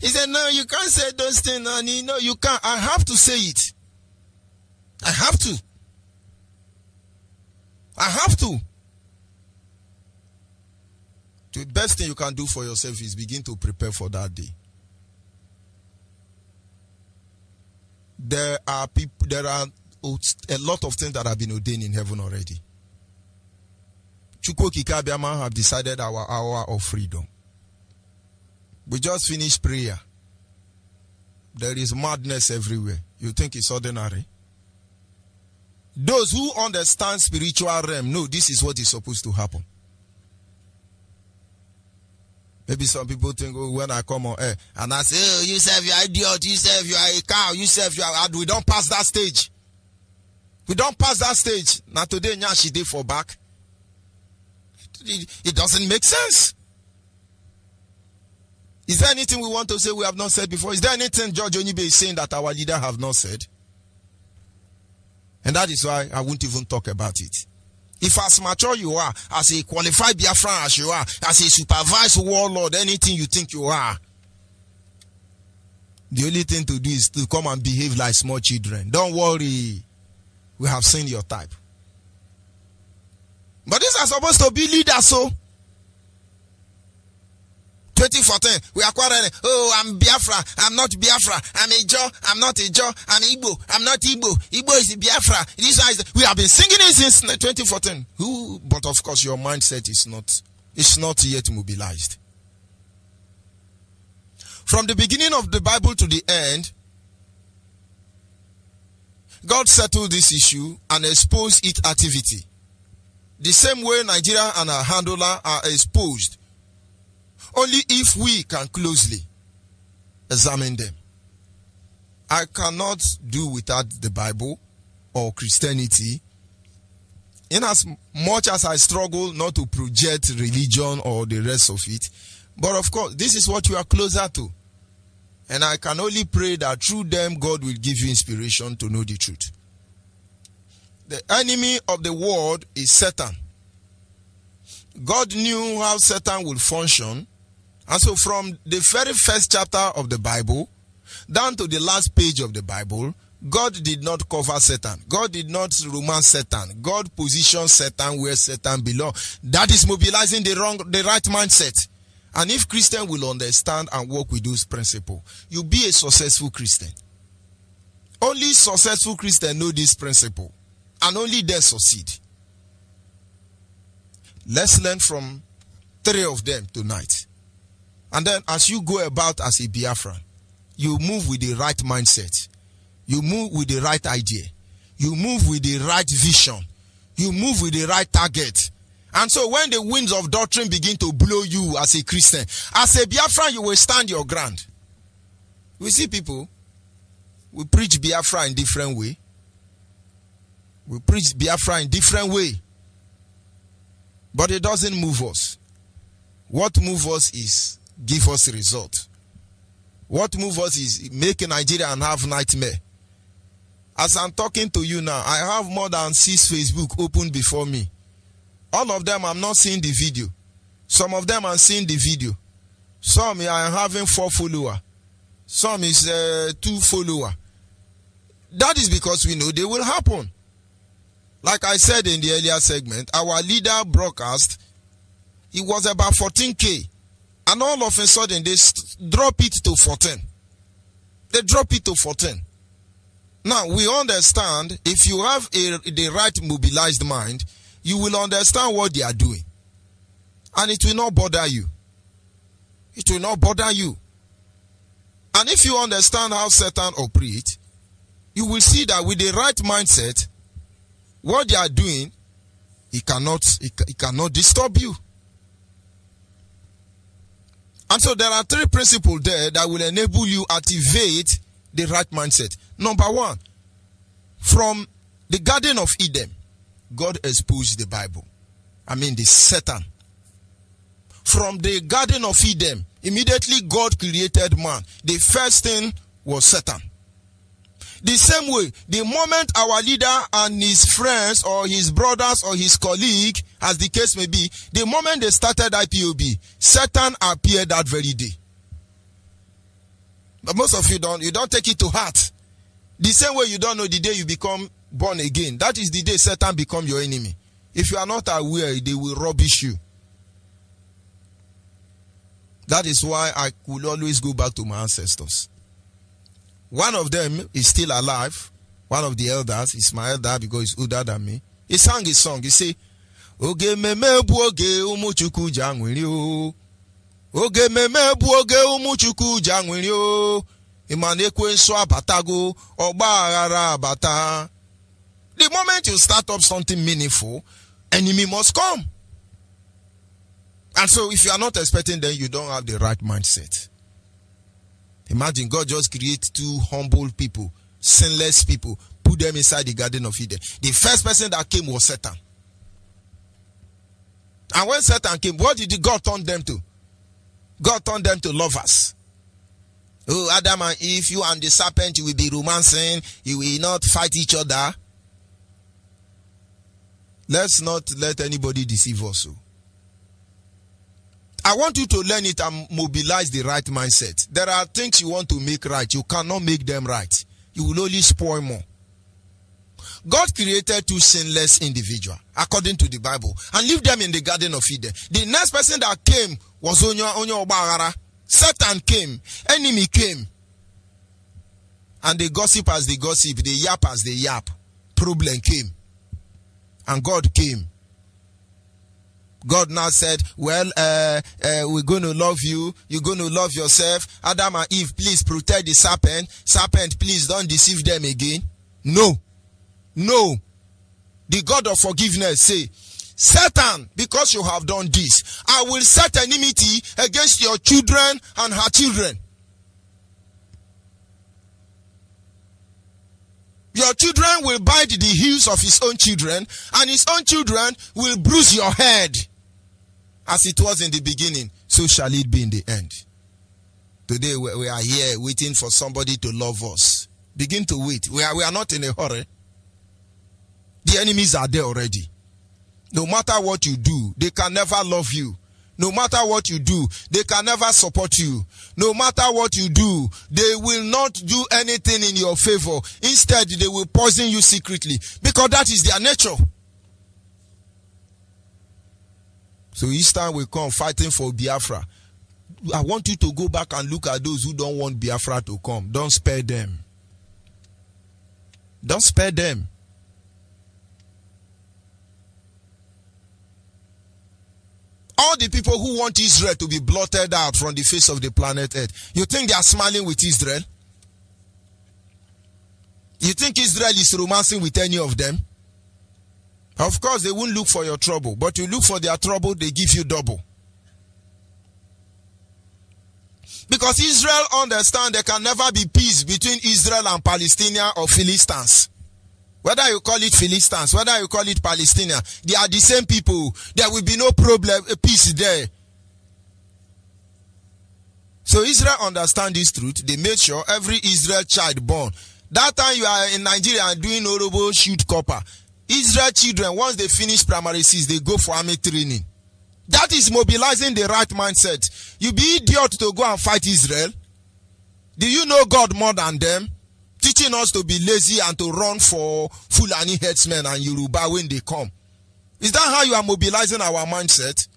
He said, no, you can't say those things, honey. No, you can't. I have to say it. I have to. I have to. The best thing you can do for yourself is begin to prepare for that day. There are a lot of things that have been ordained in heaven already. Chukwu Kikabiama have decided our hour of freedom. We just finished prayer. There is madness everywhere. You think it's ordinary? Those who understand spiritual realm know this is what is supposed to happen. Maybe some people think, oh, when I come on air and I say, oh, you say you are idiot, you say you are a cow, you say you are, we don't pass that stage. We don't pass that stage. Now today, she did for back. It doesn't make sense. Is there anything we want to say we have not said before? Is there anything George Onyeibe is saying that our leader have not said? And that is why I won't even talk about it. If as mature you are, as a qualified Biafran as you are, as a supervised warlord, anything you think you are, the only thing to do is to come and behave like small children. Don't worry. We have seen your type. But these are supposed to be leaders, so 2014, we are quarreling. Oh, I'm Biafra. I'm not Biafra. I'm a Jaw. I'm not a Jaw. I'm Igbo. I'm not Igbo. Igbo is Biafra. This is, we have been singing it since 2014. But of course, your mindset is not yet mobilized. From the beginning of the Bible to the end, God settled this issue and exposed its activity. The same way Nigeria and our handler are exposed. Only if we can closely examine them. I cannot do without the Bible or Christianity. In as much as I struggle not to project religion or the rest of it. But of course, this is what you are closer to. And I can only pray that through them, God will give you inspiration to know the truth. The enemy of the world is Satan. God knew how Satan would function. And so from the very first chapter of the Bible down to the last page of the Bible, God did not cover Satan. God did not romance Satan. God positioned Satan where Satan belongs. That is mobilizing the right mindset. And if Christian will understand and work with those principles, you'll be a successful Christian. Only successful Christians know this principle. And only they succeed. Let's learn from 3 of them tonight. And then as you go about as a Biafran, you move with the right mindset. You move with the right idea. You move with the right vision. You move with the right target. And so when the winds of doctrine begin to blow you as a Christian, as a Biafran, you will stand your ground. We see people, we preach Biafra in different way. We preach Biafra in different way. But it doesn't move us. What moves us is give us a result. What moves us is make Nigeria and have nightmare. As I'm talking to you now, I have more than 6 Facebook open before me. All of them I'm not seeing the video. Some of them I'm seeing the video. Some I am having 4 followers. Some is 2 followers. That is because we know they will happen. Like I said in the earlier segment, our leader broadcast, it was about 14K. And all of a sudden, they drop it to 14. They drop it to 14. Now, we understand, if you have the right mobilized mind, you will understand what they are doing. And it will not bother you. It will not bother you. And if you understand how Satan operates, you will see that with the right mindset, what they are doing, it cannot disturb you. And so there are 3 principles there that will enable you activate the right mindset. Number 1, from the Garden of Eden, God exposed the Bible. The Satan. From the Garden of Eden, immediately God created man. The first thing was Satan. The same way, the moment our leader and his friends or his brothers or his colleague, as the case may be, the moment they started IPOB, Satan appeared that very day. But most of you don't take it to heart. The same way you don't know the day you become born again. That is the day Satan become your enemy. If you are not aware, they will rubbish you. That is why I could always go back to my ancestors. One of them is still alive. One of the elders is my elder because he's older than me. He sang his song. He say, "Oge meme bu oge umuchuku jangwiri o. Oge meme bu oge umuchuku jangwiri o. Imanekwe so abatago ogba aghara abata." The moment you start up something meaningful, enemy must come. And so if you are not expecting them, you don't have the right mindset. Imagine God just create 2 humble people, sinless people, put them inside the Garden of Eden. The first person that came was Satan. And when Satan came, what did God turn them to? God turned them to lovers. Oh, Adam and Eve, you and the serpent, you will be romancing, you will not fight each other. Let's not let anybody deceive us. I want you to learn it and mobilize the right mindset. There are things you want to make right. You cannot make them right. You will only spoil more. God created 2 sinless individuals, according to the Bible, and leave them in the Garden of Eden. The next person that came was Onyo Obagara. Satan came. Enemy came. And they gossip as they gossip. They yap as they yap. Problem came. And God came. God now said, well, we're going to love you. You're going to love yourself. Adam and Eve, please protect the serpent. Serpent, please don't deceive them again. No. No. The God of forgiveness say, Satan, because you have done this, I will set enmity against your children and her children. Your children will bite the heels of his own children, and his own children will bruise your head. As it was in the beginning, so shall it be in the end. Today we are here waiting for somebody to love us. Begin to wait. We are not in a hurry. The enemies are there already. No matter what you do, they can never love you. No matter what you do, they can never support you. No matter what you do, they will not do anything in your favor. Instead, they will poison you secretly, because that is their nature. So each time we come fighting for Biafra, I want you to go back and look at those who don't want Biafra to come. Don't spare them. Don't spare them. All the people who want Israel to be blotted out from the face of the planet Earth, you think they are smiling with Israel? You think Israel is romancing with any of them? Of course, they won't look for your trouble, but you look for their trouble, they give you double. Because Israel understand there can never be peace between Israel and Palestinians or Philistines. Whether you call it Philistines, whether you call it Palestinians, they are the same people. There will be no problem, peace there. So Israel understand this truth. They made sure every Israel child born, That time you are in Nigeria and doing horrible shoot copper. Israel children, once they finish primary 6, they go for army training. That is mobilizing the right mindset. You be idiot to go and fight Israel. Do you know God more than them? Teaching us to be lazy and to run for Fulani headsmen and Yoruba when they come. Is that how you are mobilizing our mindset?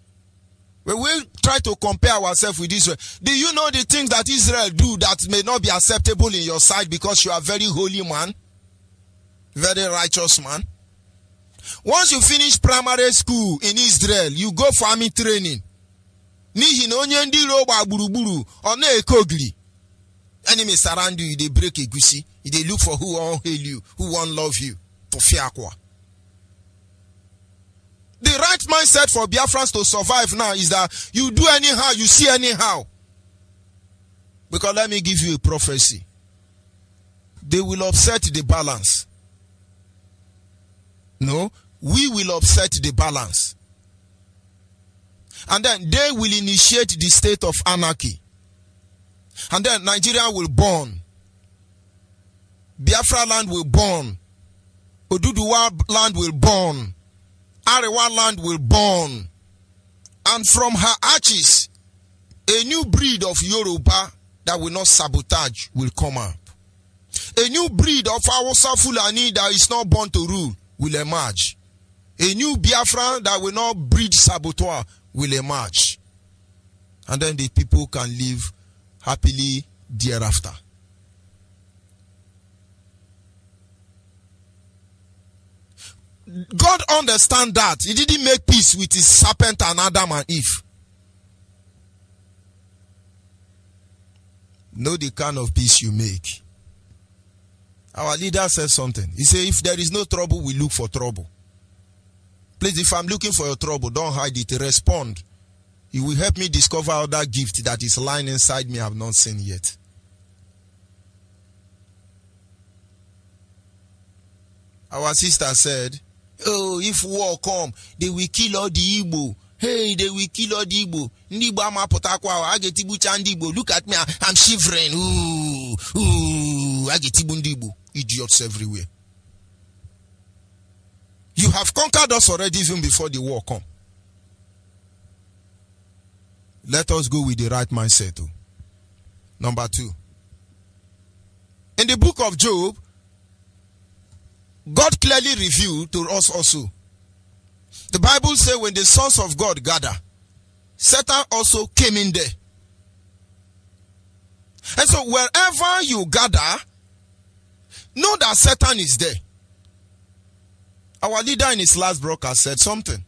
When we try to compare ourselves with Israel, do you know the things that Israel do that may not be acceptable in your sight because you are a very holy man? Very righteous man? Once you finish primary school in Israel, you go for army training. Enemies surround you, they break a goosey. They look for who won't hail you, who won't love you. The right mindset for Biafrans to survive now is that you do anyhow, you see anyhow. Because let me give you a prophecy. They will upset the balance. No, we will upset the balance. And then they will initiate the state of anarchy. And then Nigeria will burn. Biafra land will burn. Oduduwa land will burn. Arewa land will burn. And from her arches, a new breed of Yoruba that will not sabotage will come up. A new breed of Hausa Fulani that is not born to rule will emerge. A new Biafra that will not breed saboteur will emerge. And then the people can live happily thereafter. God understands that. He didn't make peace with his serpent and Adam and Eve. Know the kind of peace you make. Our leader said something. He said, if there is no trouble, we look for trouble. Please, if I'm looking for your trouble, don't hide it. Respond. It will help me discover other gift that is lying inside me I have not seen yet. Our sister said, oh, if war come, they will kill all the Igbo. Hey, they will kill all the Igbo. Look at me, I'm shivering. Ooh, Igbo. Idiots everywhere. You have conquered us already even before the war come. Let us go with the right mindset too. Number 2. In the book of Job, God clearly revealed to us also. The Bible says when the sons of God gather, Satan also came in there. And so wherever you gather, know that Satan is there. Our leader in his last broadcast said something.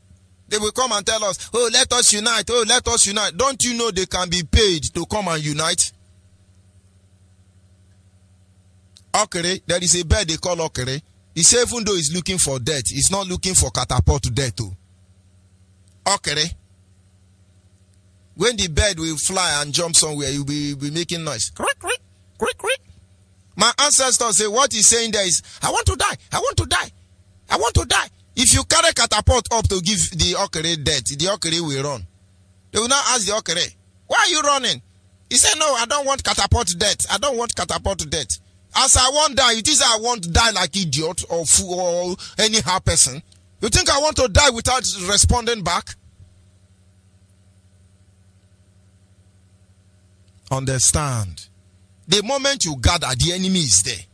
They will come and tell us, oh, let us unite. Oh, let us unite. Don't you know they can be paid to come and unite? Okere, there is a bird they call Okere. He said even though he's looking for death, he's not looking for catapult to death too. Okere. When the bird will fly and jump somewhere, you'll be making noise. Crick, crick, crick, crick. My ancestors say what he's saying there is, I want to die. I want to die. I want to die. If you carry catapult up to give the Okere death, the Okere will run. They will now ask the Okere, why are you running? He said, no, I don't want catapult death. I don't want catapult death. As I want die, it is I want to die like idiot or fool or anyhow person. You think I want to die without responding back? Understand. The moment you gather, the enemy is there.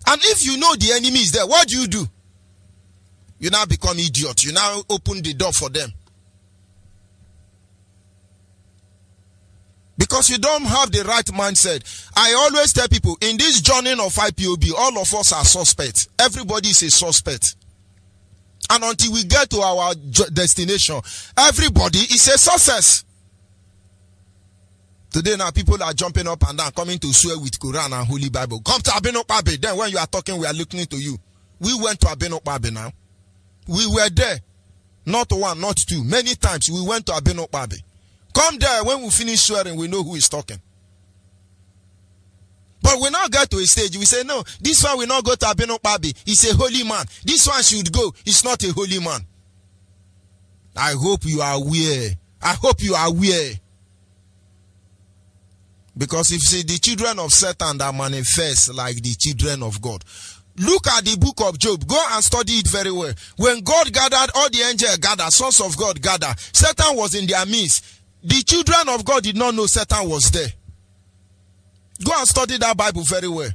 And if you know the enemy is there, what do? You now become idiot. You now open the door for them. Because you don't have the right mindset. I always tell people, in this journey of IPOB, all of us are suspects. Everybody is a suspect. And until we get to our destination, everybody is a success. Today now, people are jumping up and down, coming to swear with Quran and Holy Bible. Come to Abinokpabe. Then when you are talking, we are looking to you. We went to Abinokpabe now. We were there. Not one, not two. Many times we went to Abinokpabe. Come there, when we finish swearing, we know who is talking. But we now get to a stage, we say, no, this one will not go to Abinokpabe. He's a holy man. This one should go. He's not a holy man. I hope you are aware. I hope you are aware. Because if you see the children of Satan that manifest like the children of God. Look at the book of Job. Go and study it very well. When God gathered, all the angels gathered, sons of God gathered. Satan was in their midst. The children of God did not know Satan was there. Go and study that Bible very well.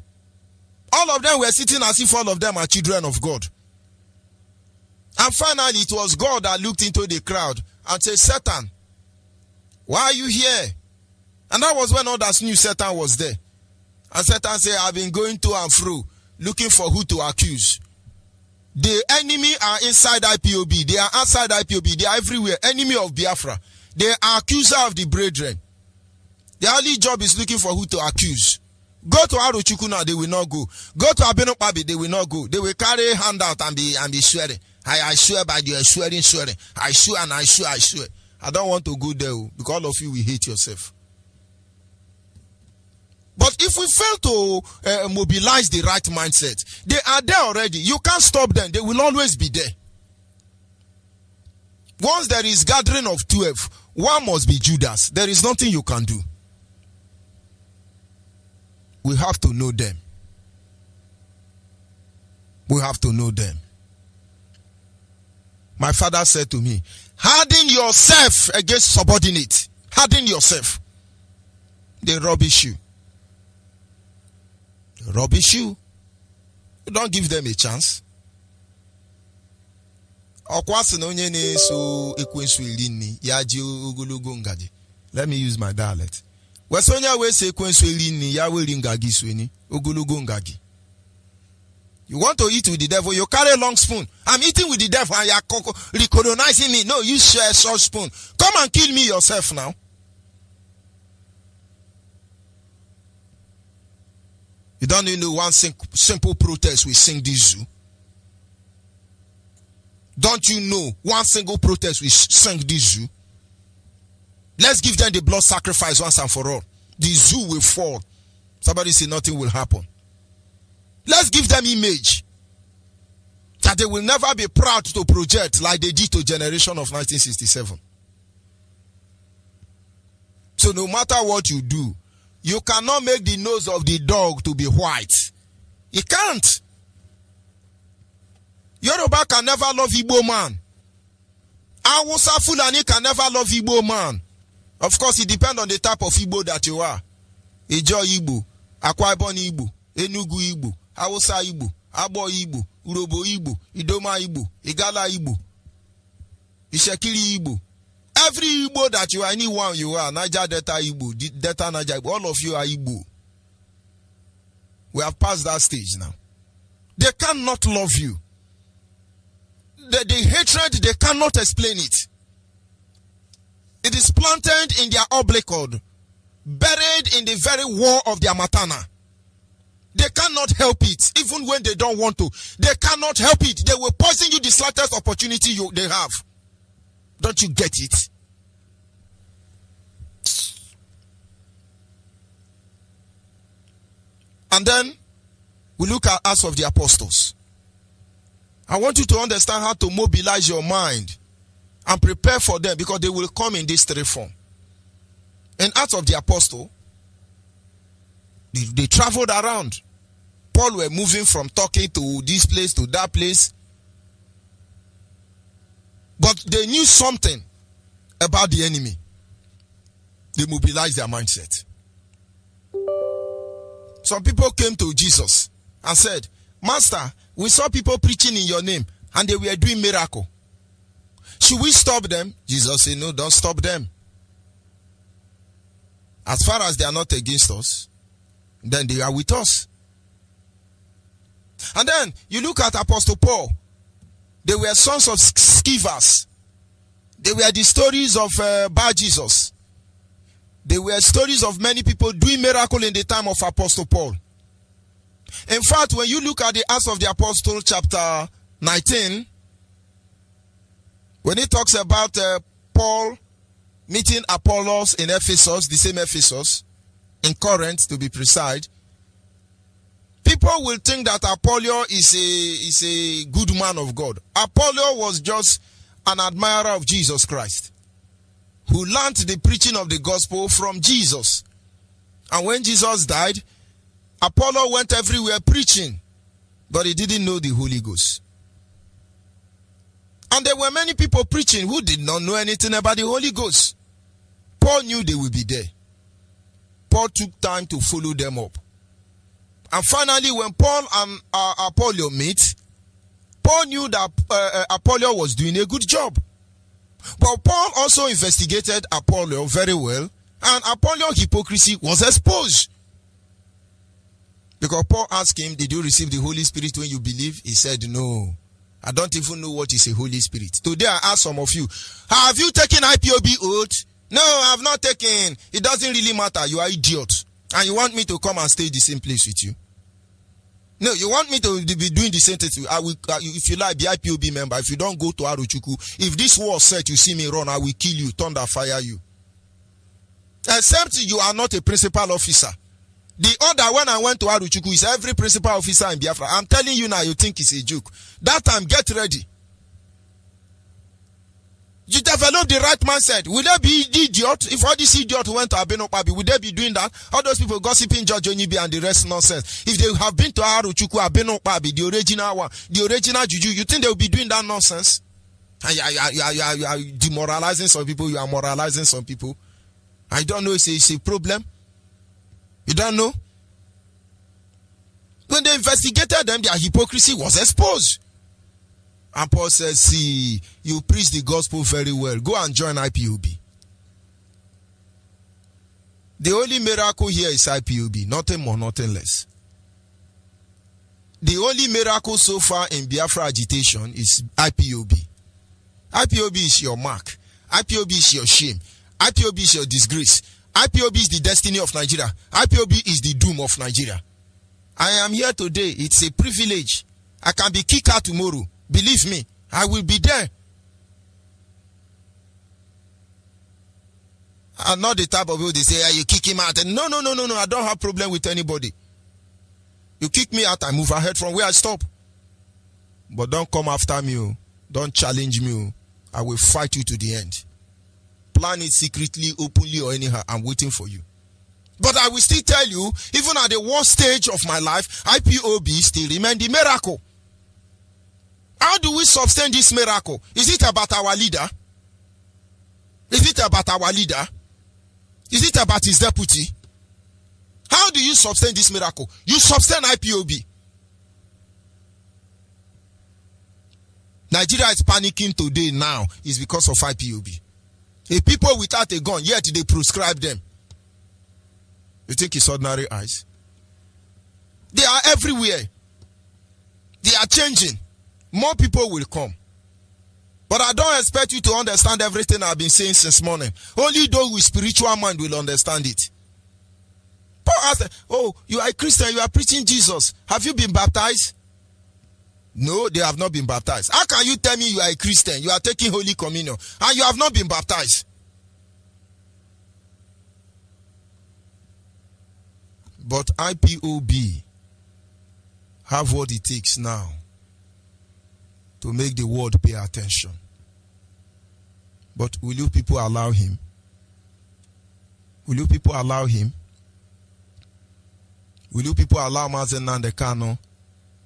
All of them were sitting as if all of them are children of God. And finally, it was God that looked into the crowd and said, Satan, why are you here? And that was when others knew Satan was there. And Satan said, I've been going to and fro, looking for who to accuse. The enemy are inside IPOB. They are outside IPOB. They are everywhere. Enemy of Biafra. They are accuser of the brethren. Their only job is looking for who to accuse. Go to Arochukwu now, they will not go. Go to Abenopabi, they will not go. They will carry handout and be swearing. I swear by the swearing. I swear and I swear. I don't want to go there because all of you will hate yourself. But if we fail to mobilize the right mindset, they are there already. You can't stop them. They will always be there. Once there is gathering of 12, one must be Judas. There is nothing you can do. We have to know them. We have to know them. My father said to me, harden yourself against subordinate. Harden yourself. They rubbish you. Rubbish you. You don't give them a chance. Let me use my dialect. You want to eat with the devil, you carry a long spoon. I'm eating with the devil and you're recolonizing me. No, you share a short spoon. Come and kill me yourself now. You don't even know one simple protest we sing this zoo. Don't you know one single protest we sing this zoo? Let's give them the blood sacrifice once and for all. The zoo will fall. Somebody say nothing will happen. Let's give them image that they will never be proud to project like they did to generation of 1967. So no matter what you do, you cannot make the nose of the dog to be white. You can't. Yoruba can never love Igbo man. Awusa Fulani can never love Igbo man. Of course, it depends on the type of Igbo that you are. Ijo Igbo, Akwa Ibom Igbo, Enugu Igbo, Hausa Igbo, Abo Igbo, Urobo Igbo, Idoma Igbo, Igala Igbo, Ishekiri Igbo. Every Igbo that you are, anyone you are, Niger Delta Igbo, Delta Niger Igbo, all of you are Igbo. We have passed that stage now. They cannot love you. The hatred, they cannot explain it. It is planted in their oblicod, buried in the very wall of their matana. They cannot help it, even when they don't want to. They cannot help it. They will poison you the slightest opportunity they have. Don't you get it? And then we look at Acts of the Apostles. I want you to understand how to mobilize your mind and prepare for them, because they will come in this three form. In Acts of the Apostle, they traveled around. Paul were moving from Turkey to this place to that place. But they knew something about the enemy. They mobilized their mindset. Some people came to Jesus and said, Master, we saw people preaching in your name and they were doing miracle. Should we stop them? Jesus said, no, don't stop them. As far as they are not against us, then they are with us. And then you look at Apostle Paul. They were sons of Scevas. They were the stories of Bar Jesus. They were stories of many people doing miracle in the time of Apostle Paul. In fact, when you look at the Acts of the Apostle chapter 19, when it talks about Paul meeting Apollos in Ephesus, the same Ephesus, in Corinth to be precise, people will think that Apollo is a good man of God. Apollo was just an admirer of Jesus Christ, who learned the preaching of the gospel from Jesus. And when Jesus died, Apollo went everywhere preaching, but he didn't know the Holy Ghost. And there were many people preaching who did not know anything about the Holy Ghost. Paul knew they would be there. Paul took time to follow them up. And finally, when Paul and Apollo meet, Paul knew that Apollo was doing a good job. But Paul also investigated Apollo very well, and Apollo's hypocrisy was exposed. Because Paul asked him, did you receive the Holy Spirit when you believe? He said, no. I don't even know what is a Holy Spirit. Today I ask some of you, have you taken IPOB oath? No, I have not taken. It doesn't really matter. You are idiot. And you want me to come and stay in the same place with you? No, you want me to be doing the same thing to you. I will, if you like, be IPOB member. If you don't go to Aruchuku, if this war set, you see me run, I will kill you, thunder fire you. Except you are not a principal officer. The order when I went to Aruchuku is every principal officer in Biafra. I'm telling you now, you think it's a joke. That time, get ready. You develop the right mindset. Will there be the idiot? If all these idiots went to Abenopabi, would they be doing that? All those people gossiping Judge Onyeibe and the rest nonsense. If they have been to Aruchuku, Abenopabi, the original one, the original Juju, you think they will be doing that nonsense? And you are demoralizing some people. You are moralizing some people. I don't know. It's a problem. You don't know? When they investigated them, their hypocrisy was exposed. And Paul says, see, you preach the gospel very well. Go and join IPOB. The only miracle here is IPOB. Nothing more, nothing less. The only miracle so far in Biafra agitation is IPOB. IPOB is your mark. IPOB is your shame. IPOB is your disgrace. IPOB is the destiny of Nigeria. IPOB is the doom of Nigeria. I am here today. It's a privilege. I can be kicked out tomorrow. Believe me, I will be there. I'm not the type of people they say, you kick him out. And no. I don't have problem with anybody. You kick me out, I move ahead from where I stop. But don't come after me. Don't challenge me. I will fight you to the end. Plan it secretly, openly, or anyhow. I'm waiting for you. But I will still tell you, even at the worst stage of my life, IPOB still remain the miracle. How do we sustain this miracle? Is it about our leader? Is it about our leader? Is it about his deputy? How do you sustain this miracle? You sustain IPOB. Nigeria is panicking today now is because of IPOB. A people without a gun, yet they prescribe them. You think it's ordinary eyes? They are everywhere. They are changing. More people will come. But I don't expect you to understand everything I've been saying since morning. Only those with spiritual mind will understand it. Paul asked, oh, you are a Christian, you are preaching Jesus. Have you been baptized? No, they have not been baptized. How can you tell me you are a Christian? You are taking Holy Communion and you have not been baptized. But IPOB have what it takes now to make the world pay attention. But will you people allow him? Will you people allow him? Will you people allow Mazi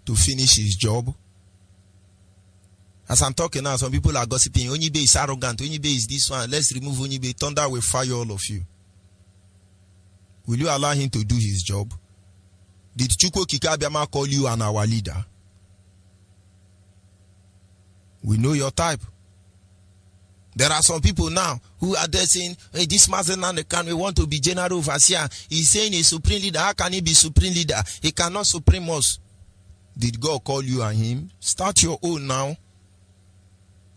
to finish his job? As I'm talking now, some people are gossiping. Onyeibe is arrogant. Onyeibe is this one. Let's remove Onyeibe. Thunder will fire all of you. Will you allow him to do his job? Did Chukwu Kikabiama call you and our leader? We know your type. There are some people now who are there saying, hey, this Mazi we want to be general overseer. He's saying he's supreme leader. How can he be supreme leader? He cannot supreme us. Did God call you and him? Start your own now.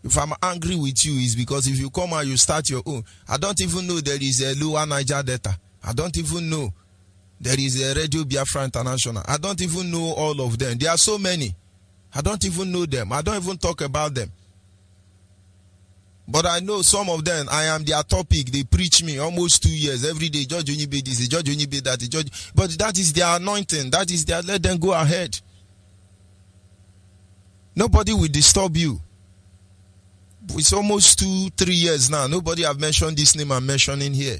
If I'm angry with you, it's because if you come and you start your own. I don't even know there is a Lower Niger Delta. I don't even know there is a Radio Biafra International. I don't even know all of them. There are so many. I don't even know them. I don't even talk about them. But I know some of them, I am their topic. They preach me almost 2 years. Every day, Judge Onyeibe this, Judge Onyeibe that, Judge. But that is their anointing. That is their, let them go ahead. Nobody will disturb you. It's almost 2-3 years now. Nobody have mentioned this name I'm mentioning here.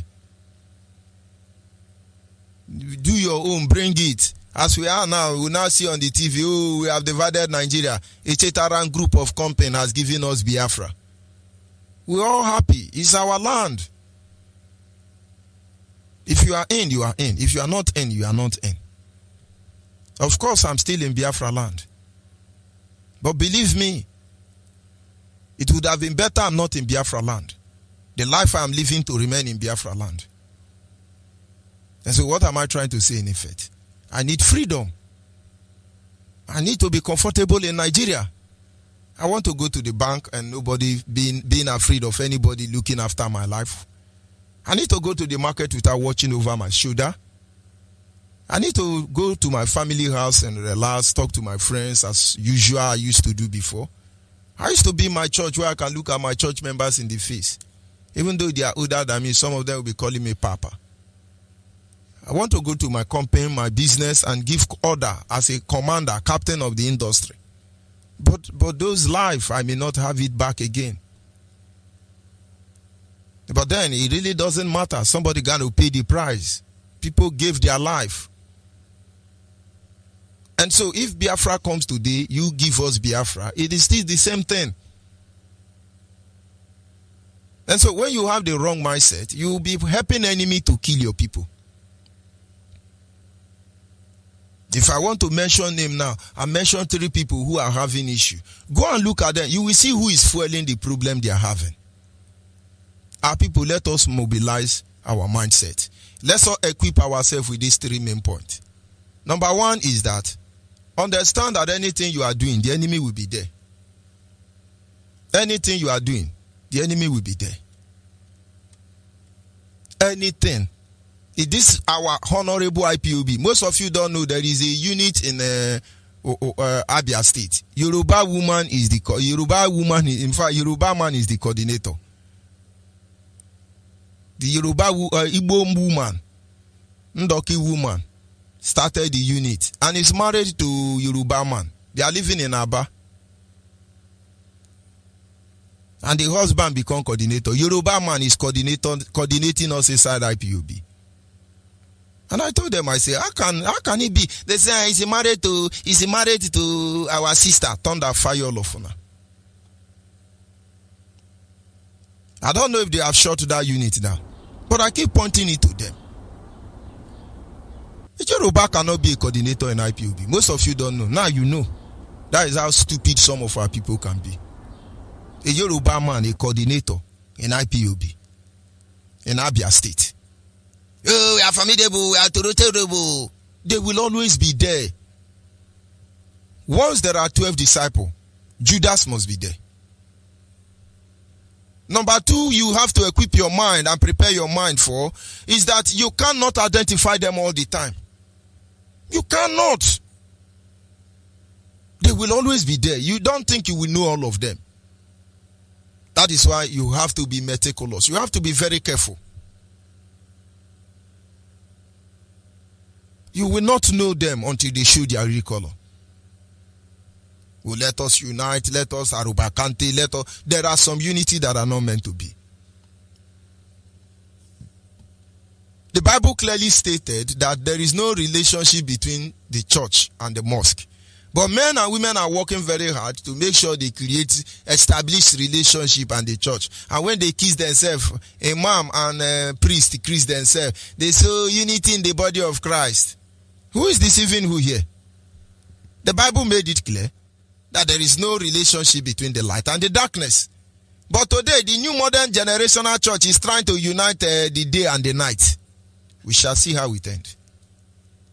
Do your own, bring it. As we are now, we now see on the TV, oh, we have divided Nigeria. A Chetaran group of company has given us Biafra. We're all happy. It's our land. If you are in, you are in. If you are not in, you are not in. Of course, I'm still in Biafra land. But believe me, it would have been better I'm not in Biafra land. The life I am living to remain in Biafra land. And so what am I trying to say in effect? I need freedom. I need to be comfortable in Nigeria. I want to go to the bank and nobody being afraid of anybody looking after my life. I need to go to the market without watching over my shoulder. I need to go to my family house and relax, talk to my friends as usual I used to do before. I used to be in my church where I can look at my church members in the face. Even though they are older than me, some of them will be calling me Papa. I want to go to my company, my business, and give order as a commander, captain of the industry. But those life, I may not have it back again. But then it really doesn't matter. Somebody got to pay the price. People gave their life. And so if Biafra comes today, you give us Biafra, it is still the same thing. And so when you have the wrong mindset, you will be helping enemy to kill your people. If I want to mention name now, I mention 3 people who are having issue. Go and look at them. You will see who is fueling the problem they are having. Our people, let us mobilize our mindset. Let's all equip ourselves with these 3 main points. Number 1 is that understand that anything you are doing, the enemy will be there. Anything you are doing, the enemy will be there. Anything. It is our honorable IPOB. Most of you don't know there is a unit in Abia State. Yoruba woman is the Yoruba man is the coordinator. The Yoruba Igbo woman, Ndoki woman, started the unit and is married to Yoruba man. They are living in Aba. And the husband become coordinator. Yoruba man is coordinating us inside IPOB. And I told them, I say, how can it be? They say he's married to our sister. Thunder fire all of her. I don't know if they have shot that unit now, but I keep pointing it to them. Yoruba cannot be a coordinator in IPOB. Most of you don't know. Now you know. That is how stupid some of our people can be. A Yoruba man, a coordinator in IPOB, in Abia State. Oh, we are formidable, we are terrible. They will always be there. Once there are 12 disciples, Judas must be there. Number 2, you have to equip your mind and prepare your mind for is that you cannot identify them all the time. You cannot. They will always be there. You don't think you will know all of them. That is why you have to be meticulous. You have to be very careful. You will not know them until they show their real color. Well, let us unite, let us arubakante, let us. There are some unity that are not meant to be. The Bible clearly stated that there is no relationship between the church and the mosque. But men and women are working very hard to make sure they establish relationship and the church. And when they kiss themselves, imam and priest kiss themselves, they say unity in the body of Christ. Who is deceiving who here? The Bible made it clear that there is no relationship between the light and the darkness. But today, the new modern generational church is trying to unite the day and the night. We shall see how it ends.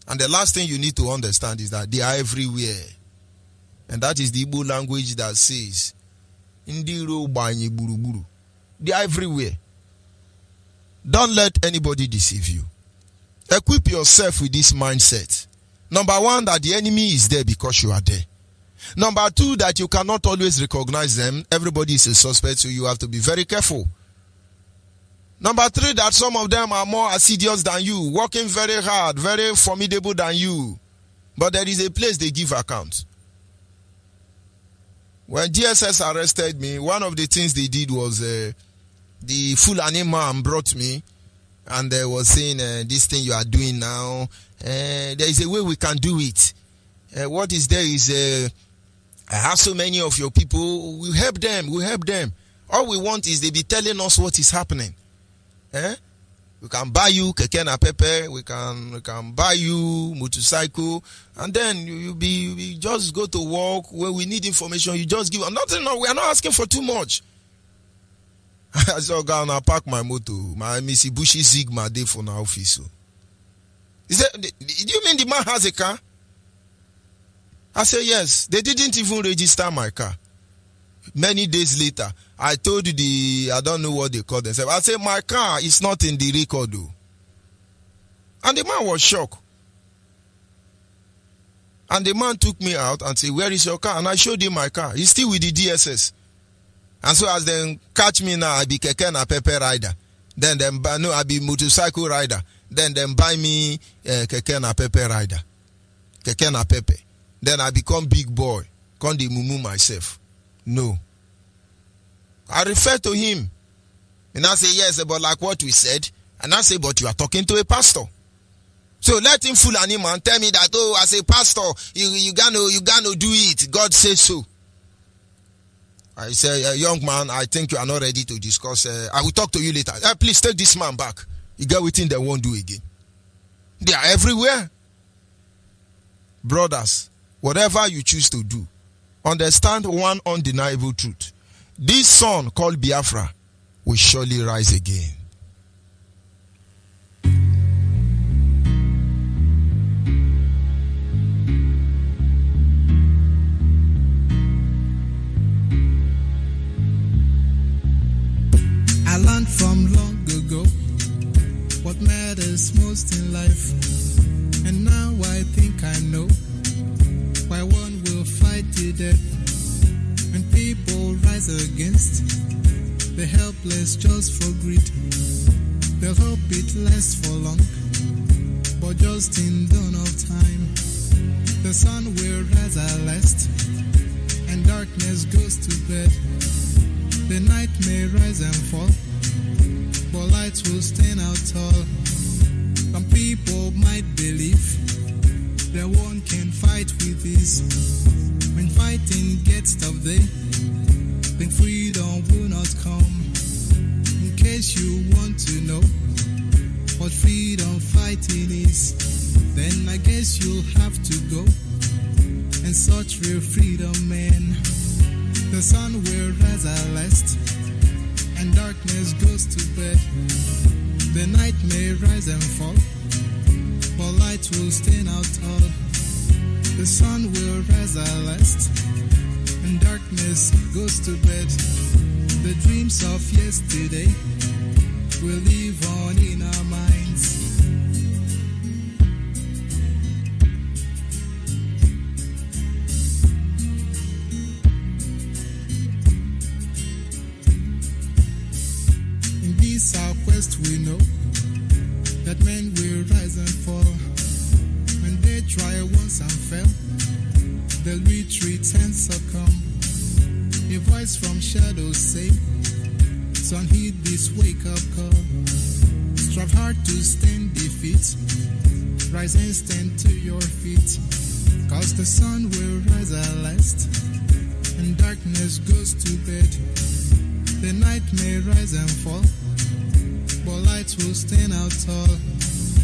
And the last thing you need to understand is that they are everywhere. And that is the Igbo language that says, they are everywhere. Don't let anybody deceive you. Equip yourself with this mindset. Number 1, that the enemy is there because you are there. Number 2, that you cannot always recognize them. Everybody is a suspect, so you have to be very careful. Number 3, that some of them are more assiduous than you, working very hard, very formidable than you. But there is a place they give account. When GSS arrested me, one of the things they did was the Fulani man brought me and they was saying this thing you are doing now, there is a way we can do it. What is there is I have so many of your people. We help them. All we want is they be telling us what is happening. We can buy you keke na pepe. We can buy you motorcycle, and then you just go to work. When we need information, you just give. Nothing. No, we are not asking for too much. I said, "Go and park my motor. My Mitsubishi Sigma day for my office." He said, "Do you mean the man has a car?" I said, "Yes." They didn't even register my car. Many days later, I told I don't know what they call themselves. I said, "My car is not in the record, though." And the man was shocked. And the man took me out and said, "Where is your car?" And I showed him my car. He's still with the DSS. And so as they catch me now, I be keke na pepe rider. Then I be motorcycle rider. Then buy me keke na pepe rider. Keke na pepe. Then I become big boy. Can't they mumu myself? No. I refer to him. And I say, yes, but like what we said. And I say, but you are talking to a pastor. So let him fool an man tell me that, oh, as a pastor, you gonna do it. God says so. I say, young man, I think you are not ready to discuss. I will talk to you later. Please take this man back. You get within, they won't do again. They are everywhere. Brothers, whatever you choose to do, understand one undeniable truth. This sun called Biafra will surely rise again. I learned from long ago what matters most in life, and now I think I know why one will fight to death when people rise against the helpless just for greed. They'll hope it lasts for long, but just in dawn of time, the sun will rise at last, and darkness goes to bed. The night may rise and fall, but light will stand out tall. Some people might believe that one can fight with ease. When fighting gets tough, they think freedom will not come. In case you want to know what freedom fighting is, then I guess you'll have to go and search real freedom, man. The sun will rise at last, and darkness goes to bed. The night may rise and fall, but light will stand out tall. The sun will rise at last, and darkness goes to bed. The dreams of yesterday will live on in our minds. In this our quest we know that men will rise and fall. When they try once and fail, they'll retreat and succumb. A voice from shadows say, son, heed this wake-up call. Strive hard to stand defeat. Rise and stand to your feet. Cause the sun will rise at last, and darkness goes to bed. The night may rise and fall, but light will stand out tall.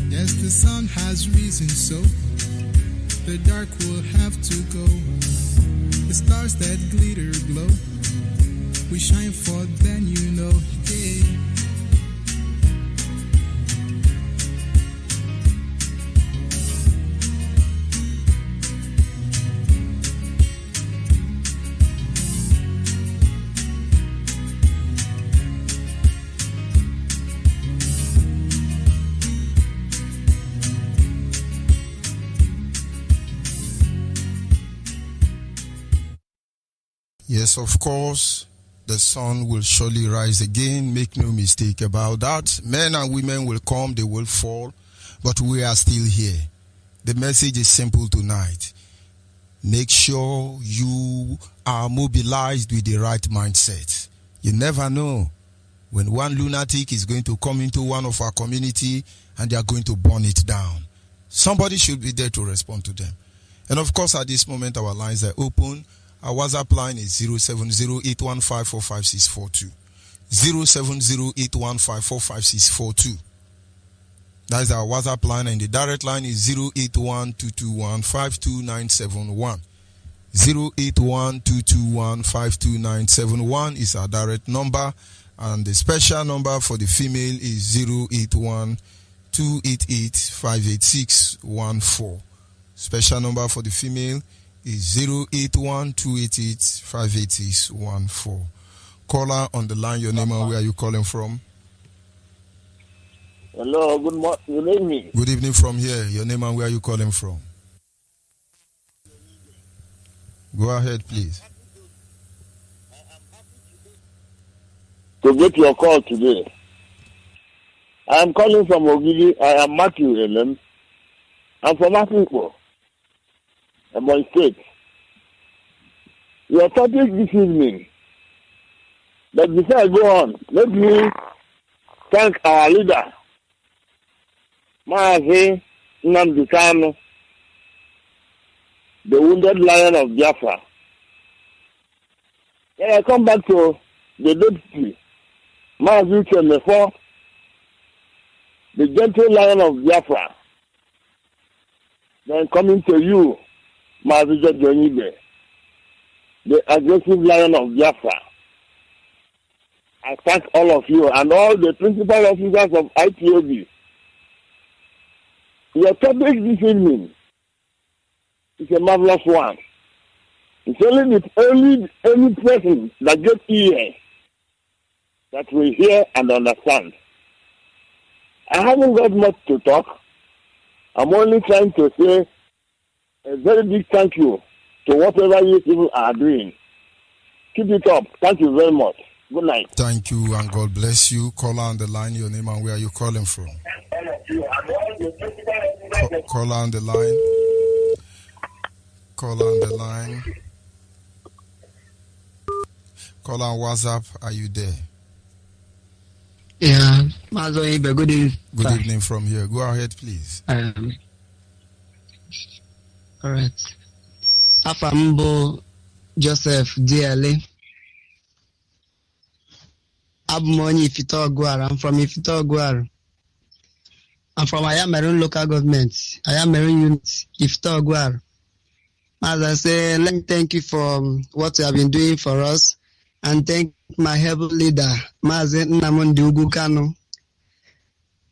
Yes, the sun has risen, so the dark will have to go. The stars that glitter glow, we shine for then you know, yeah. Yes, of course, the sun will surely rise again. Make no mistake about that. Men and women will come, they will fall, but we are still here. The message is simple tonight. Make sure you are mobilized with the right mindset. You never know when one lunatic is going to come into one of our community and they are going to burn it down. Somebody should be there to respond to them. And of course, at this moment, our lines are open. Our WhatsApp line is 07081545642. 07081545642. That is our WhatsApp line, and the direct line is 08122152971. 08122152971 is our direct number, and the special number for the female is 08128858614. Special number for the female is 08128858614. Caller on the line, your name and where are you calling from? Hello, good evening. Good evening from here. Your name and where are you calling from? Go ahead, please. To get your call today. I am calling from Ogidi. I am Matthew Elem. I'm from Africa, Ebonyi State. Your topic this evening. But before I go on, let me thank our leader, Mazi, the wounded lion of Biafra. When I come back to the deputy, Mazi before the gentle lion of Biafra, then coming to you, Mazi Onyeibe, the aggressive lion of Biafra. I thank all of you and all the principal officers of Ipob. Your topic this evening is a marvelous one. It's only any person that gets ear that will hear and understand. I haven't got much to talk. I'm only trying to say a very big thank you to whatever you people are doing. Keep it up. Thank you very much. Good night. Thank you and God bless you. Caller on the line, your name and where are you calling from? Caller on the line. Caller on the line. Caller on WhatsApp, are you there? Yeah, Mazi, good evening. Good evening from here. Go ahead, please. All right. Afambo Joseph DLA. Abmonyi Ifitogwar. I'm from Ifitogwar. I'm from Ayamerun local government. Ayamerun unit, Ifitogwar. As I say, let me thank you for what you have been doing for us, and thank my heavenly leader, Mazi Nnamundi Ugukanu,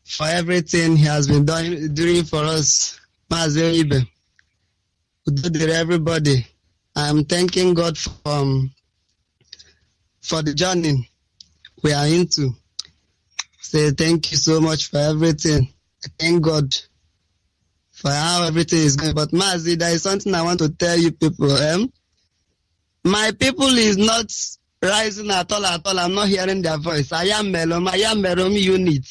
for everything he has been doing for us. Mazi Onyeibe, everybody. I'm thanking God for the journey we are into. Say thank you so much for everything. Thank God for how everything is going. But Mazi, there is something I want to tell you people. My people is not rising at all. I'm not hearing their voice. I am Melom unit.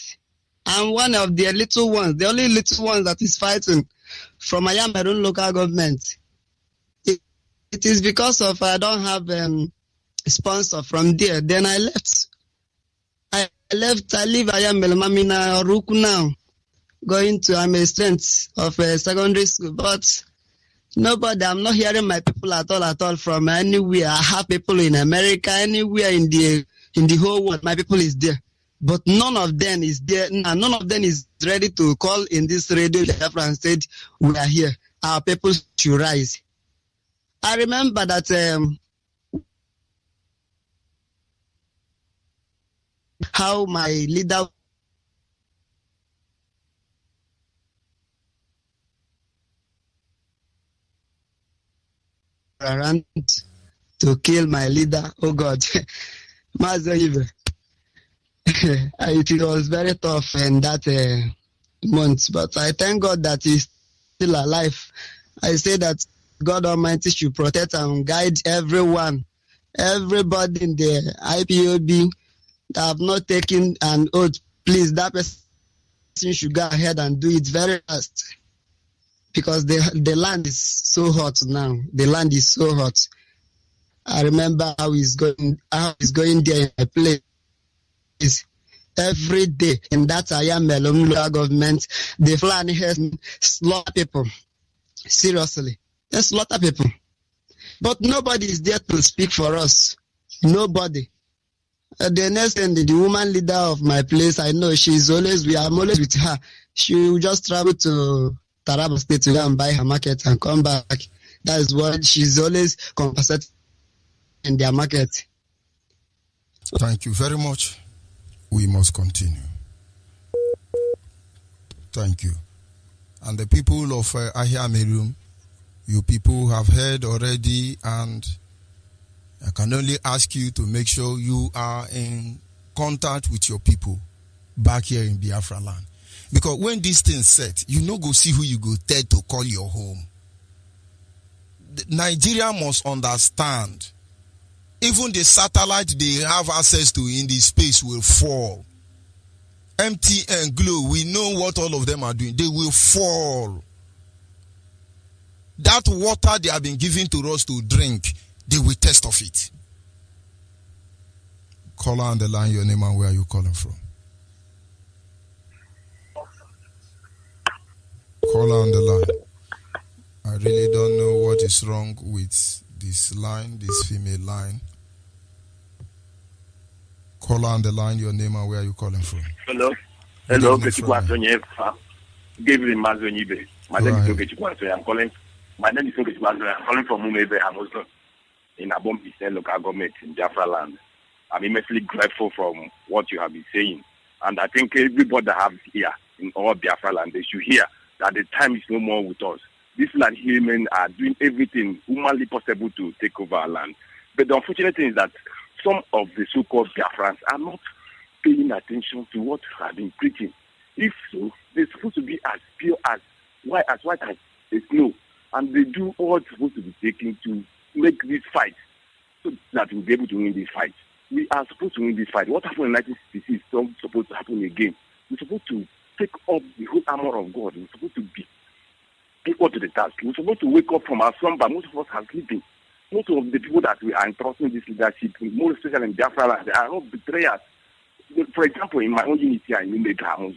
I'm one of the little ones, the only little ones that is fighting from Ayamerun local government. It is because of I don't have a sponsor from there. Then I left. I live Ayamelomamina Ruku now. I'm a student of a secondary school, but nobody, I'm not hearing my people at all from anywhere. I have people in America, anywhere in the whole world, my people is there. But none of them is there. None of them is ready to call in this radio and said, we are here. Our people should rise. I remember that how my leader around to kill my leader. Oh God. Mazi. It was very tough in that month, but I thank God that he's still alive. I say that God Almighty should protect and guide everyone, everybody in the IPOB that have not taken an oath. Please, that person should go ahead and do it very fast, because the land is so hot now. The land is so hot. I remember how he's going there in my place. is every day in that Ayamelum local government. The Fulani has slaughter people. Seriously, they slaughter people. But nobody is there to speak for us. Nobody. The next thing, the woman leader of my place, I know I'm always with her. She will just travel to Taraba State to go and buy her market and come back. That is what she's always compensating in their market. Thank you very much. We must continue. Thank you. And the people of Ahiamerum, you people have heard already, and I can only ask you to make sure you are in contact with your people back here in Biafra land. Because when these things set, you no go see who you go tell to call your home. Nigeria must understand. Even the satellite they have access to in the space will fall. MTN, Glo, we know what all of them are doing. They will fall. That water they have been giving to us to drink, they will test of it. Caller on the line, your name and where are you calling from? Caller on the line. I really don't know what is wrong with this line, this female line. Caller on the line, your name and where are you calling from? Hello. Hello, Onyeibe. Gabriel Mazi Onyeibe. My name is Onyeibe. I'm calling. My name is Onyeibe. I'm calling from Onyeibe. I'm also in Abom local government in Biafra land. I'm immensely grateful from what you have been saying. And I think everybody that have here in all Biafra land, they should hear that the time is no more with us. These land human are doing everything humanly possible to take over our land. But the unfortunate thing is that some of the so-called Biafrans are not paying attention to what have been preaching. If so, they're supposed to be as pure as white as the snow. And they do all supposed to be taken to make this fight so that we'll be able to win this fight. We are supposed to win this fight. What happened in 1966 is not supposed to happen again. We're supposed to take up the whole armor of God. We're supposed to be equal to the task. We're supposed to wake up from our slumber. Most of us are sleeping. Most of the people that we are entrusting this leadership, more especially in Biafra, they are not betrayers. For example, in my own unity here in Onyeibe,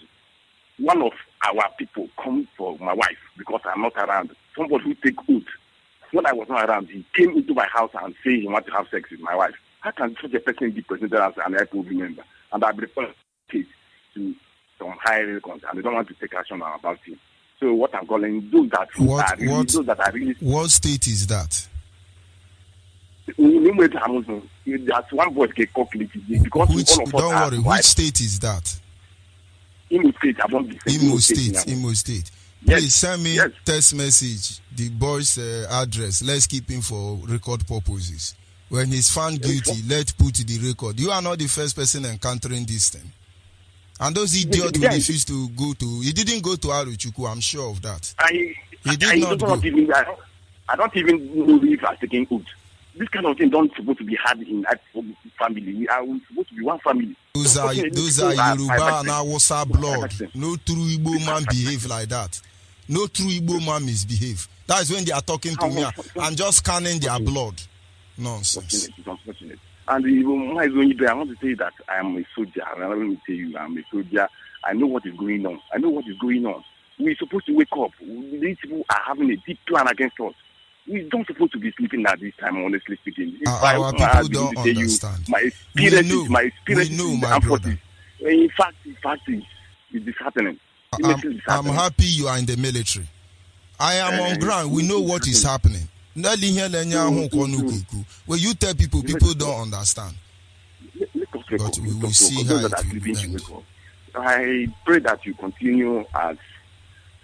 one of our people come for my wife because I'm not around. Somebody who take oath. When I was not around, he came into my house and said he wanted to have sex with my wife. How can such a person be presented as an Ipob member? And I refer case to some higher records, and they don't want to take action about it. So what I'm calling those that are really. What state is that? That's one voice get calculated because don't worry. Which state is that? Imo State. Imo State. Please send me text message the boy's address. Let's keep him for record purposes. When he's found guilty, let's put the record. You are not the first person encountering this thing. And those idiots who refused to go to, he didn't go to Aruchuku, I'm sure of that. He did not go. I don't even know if I'm taking oath. This kind of thing don't supposed to be had in that family. We are supposed to be one family. Those are Yoruba and Hausa blood. No true Igbo man behave like that. No true Igbo man misbehave. That is when they are talking to me and just scanning their blood. Nonsense. It's unfortunate. And I want to say that I am a soldier. Let me tell you, I'm a soldier. I know what is going on. We're supposed to wake up. These people are having a deep plan against us. We don't supposed to be sleeping at this time, honestly speaking. Our people don't understand. My experience my brother. In fact, it's disheartening. I'm happy you are in the military. I am on ground. We know what is happening. When you tell people don't understand. But we will see how it will end. I pray that you continue as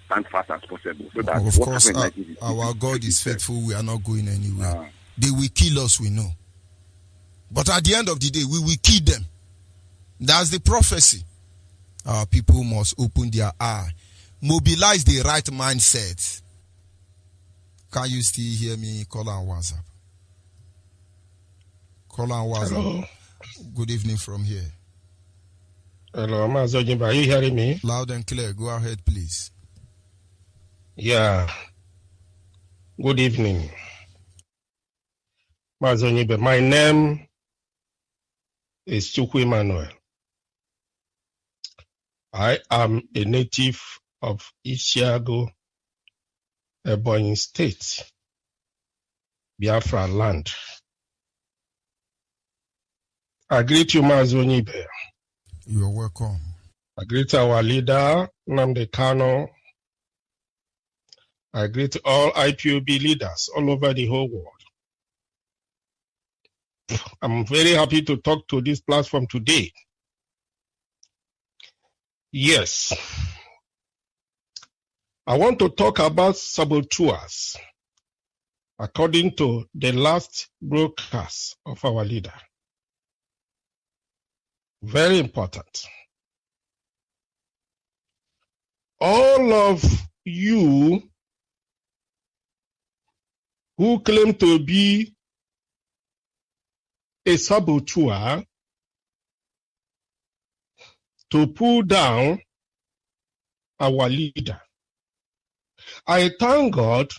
stand fast as possible. So that of course, our God is faithful. We are not going anywhere. They will kill us, we know. But at the end of the day, we will kill them. That's the prophecy. Our people must open their eye, mobilize the right mindset. Can you still hear me? Call on WhatsApp. Hello. Good evening from here. Hello, Mazi Onyeibe. Are you hearing me? Loud and clear. Go ahead, please. Yeah. Good evening. Mazi Onyeibe. My name is Chukwu Emmanuel. I am a native of Isiago, Ebonyi State, Biafra land. I greet you, Mazi Onyeibe. You are welcome. I greet our leader, Nnamdi Kanu. I greet all IPOB leaders all over the whole world. I'm very happy to talk to this platform today. Yes, I want to talk about saboteurs according to the last broadcast of our leader. Very important. All of you who claim to be a saboteur to pull down our leader. I thank God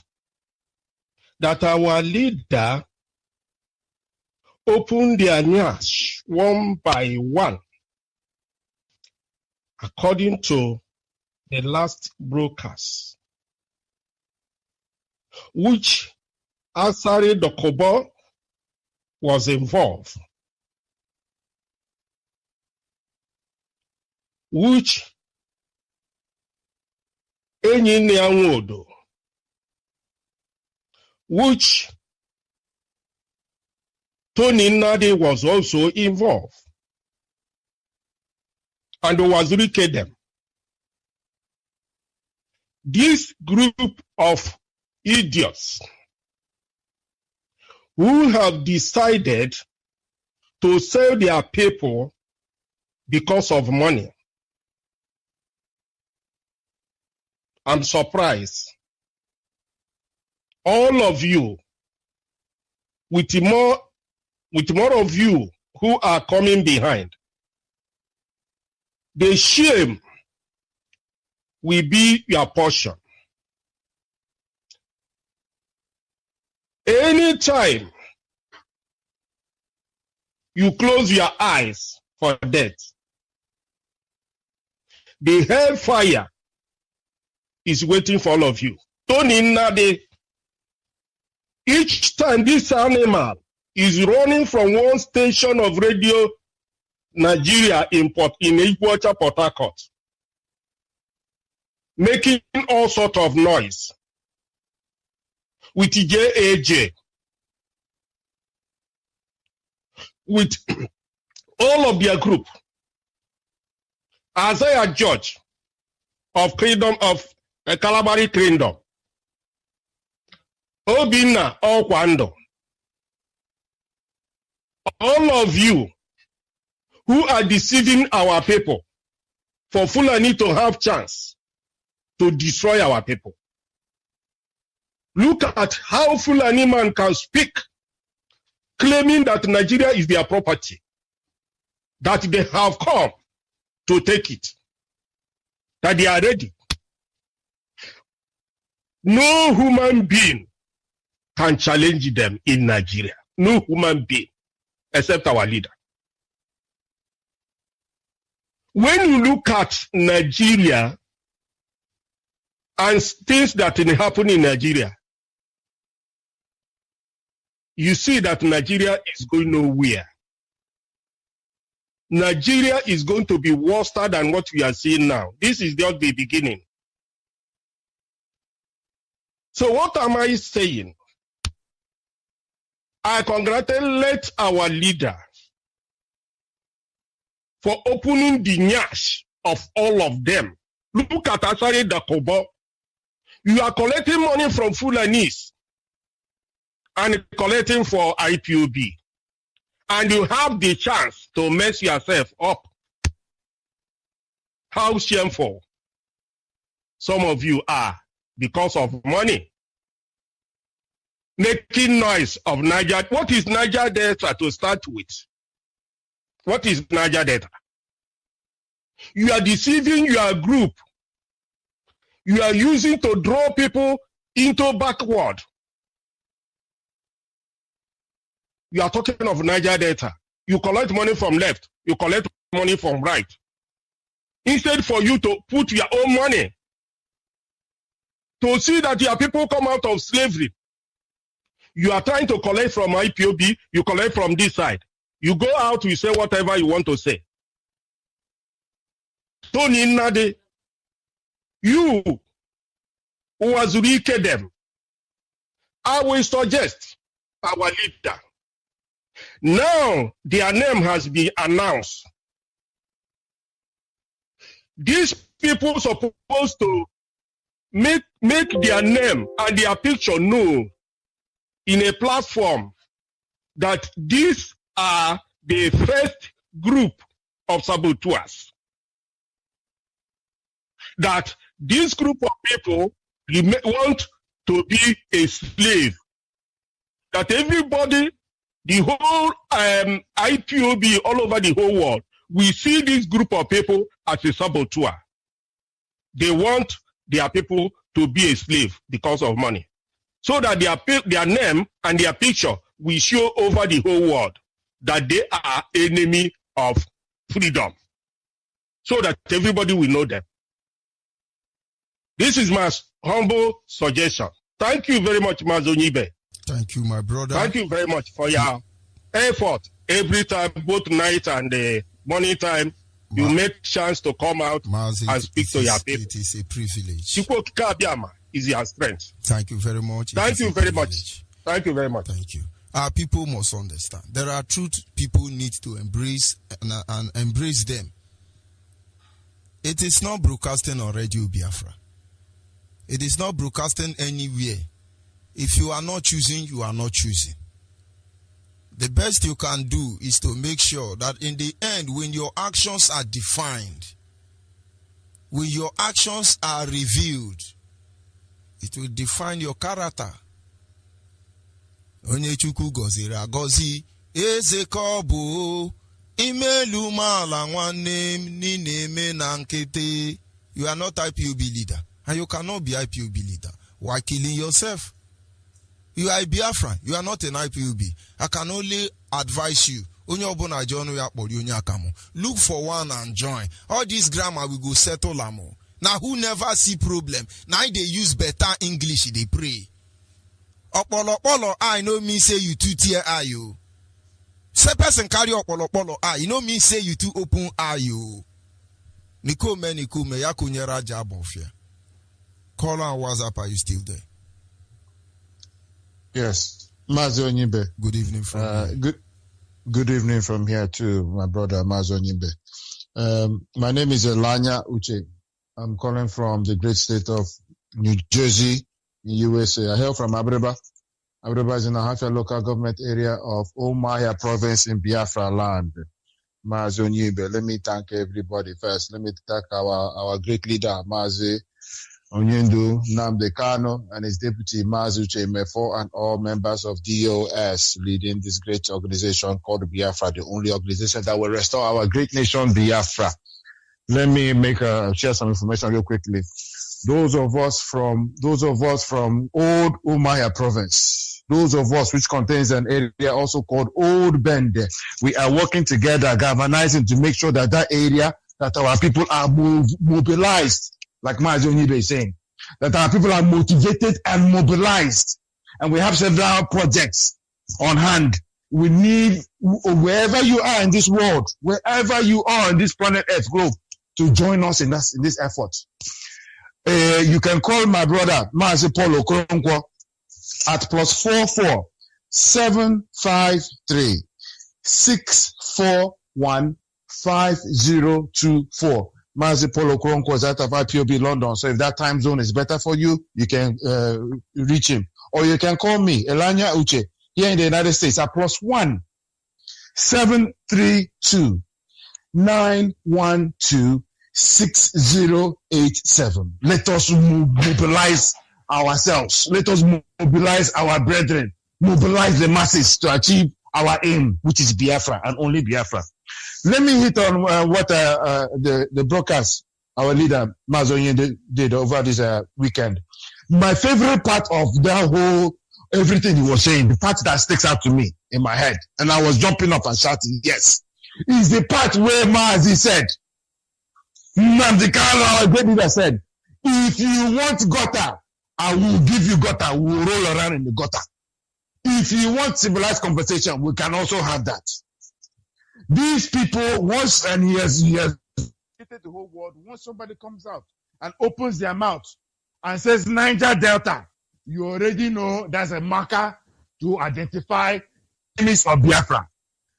that our leader opened their nyash one by one according to the last broadcast, which Asari Dokobo was involved, which Enyi Nwodo, which Tony Nadi was also involved, and was wicked them. This group of idiots who have decided to sell their people because of money. I'm surprised. All of you, with more of you who are coming behind, the shame will be your portion. Anytime you close your eyes for death, the hellfire is waiting for all of you. Tony Nade, each time this animal is running from one station of radio Nigeria in Ipob, Port Harcourt, making all sorts of noise with JAJ, with all of their group, Isaiah George of Kingdom of Calabari Kingdom, Obinna Okwando, all of you who are deceiving our people for Fulani to have chance to destroy our people. Look at how Fulani man can speak, claiming that Nigeria is their property, that they have come to take it, that they are ready. No human being can challenge them in Nigeria. No human being, except our leader. When you look at Nigeria and things that happen in Nigeria, you see that Nigeria is going nowhere. Nigeria is going to be worse than what we are seeing now. This is just the beginning. So what am I saying? I congratulate our leader for opening the nyash of all of them. Look at Asari Dakobo. You are collecting money from Fulanis and collecting for IPOB. And you have the chance to mess yourself up. How shameful some of you are because of money. Making noise of Niger. What is Niger Delta to start with? What is Niger Delta? You are deceiving your group. You are using to draw people into backward. You are talking of Niger Delta. You collect money from left. You collect money from right. instead for you to put your own money to see that your people come out of slavery. You are trying to collect from IPOB, you collect from this side. You go out, you say whatever you want to say. Tony Nade, you who was wicked them, I will suggest our leader. Now their name has been announced. These people supposed to make their name and their picture known in a platform that these are the first group of saboteurs. That this group of people want to be a slave. That everybody, the whole IPOB all over the whole world, we see this group of people as a saboteur. They want their people to be a slave because of money. So that their name and their picture will show over the whole world that they are enemy of freedom. So that everybody will know them. This is my humble suggestion. Thank you very much, Mazi Onyeibe. Thank you, my brother. Thank you very much for your effort. Every time, both night and morning time, you make chance to come out Mazi, and speak to your people. It is a privilege. Is your strength. Thank you very much. Thank you very much. Thank you very much. Thank you. Our people must understand. There are truths people need to embrace and embrace them. It is not broadcasting on Radio Biafra. It is not broadcasting anywhere. If you are not choosing, you are not choosing. The best you can do is to make sure that in the end, when your actions are defined, when your actions are revealed, it will define your character. Onye Chukwu goziri agozi, eze kobu, imelu mala nwanne ni neme na nkete. You are not IPOB leader, and you cannot be IPOB leader. Why killing yourself? You are a Biafra. You are not an IPOB. I can only advise you. Look for one and join. All this grammar will go settle amo. Now who never see problem? Now they use better English, they pray. Opolo I know me say you too tear eye you. Se person carry opolo I, you know me say you too open eye you. Nikome ya kunyera job of here. Call on WhatsApp, are you still there? Yes. Mazi Onyeibe. Good evening from here. Good evening from here too, my brother Mazi Onyeibe. My name is Elanya Uche. I'm calling from the great state of New Jersey, in USA. I hail from Abreba. Abreba is in the Hafia local government area of Omaya province in Biafra land. Mazi Onyeibe. Let me thank everybody first. Let me thank our great leader, Mazi Onyendu Nnamdi Kanu and his deputy Mazi Uche Mefo and all members of DOS leading this great organization called Biafra, the only organization that will restore our great nation Biafra. Let me share some information real quickly. Those of us from Old Umaya province, those of us which contains an area also called Old Bende, we are working together, galvanizing to make sure that area, that our people are mobilized, like Mazi Onyeibe is saying, that our people are motivated and mobilized. And we have several projects on hand. We need, wherever you are in this world, wherever you are on this planet Earth globe, to join us in this effort. You can call my brother Mazi Paulo Okoronkwo at +44 753 641 5024. Mazi Paulo Okoronkwo is out of IPOB London. So if that time zone is better for you, you can reach him. Or you can call me, Elanya Uche, here in the United States at +1 732 912 6087. Let us mobilize ourselves. Let us mobilize our brethren. Mobilize the masses to achieve our aim, which is Biafra and only Biafra. Let me hit on what the broadcast our leader Mazi Onyeibe did over this weekend. My favorite part of that whole everything he was saying, the part that sticks out to me in my head, and I was jumping up and shouting, yes, is the part where Mazi said, Nnamdi Kanu, a great leader, said, if you want gutter, I will give you gutter. We will roll around in the gutter. If you want civilized conversation, we can also have that. These people, once, and he has the whole world, once somebody comes out and opens their mouth and says Niger Delta, you already know that's a marker to identify enemies of Biafra.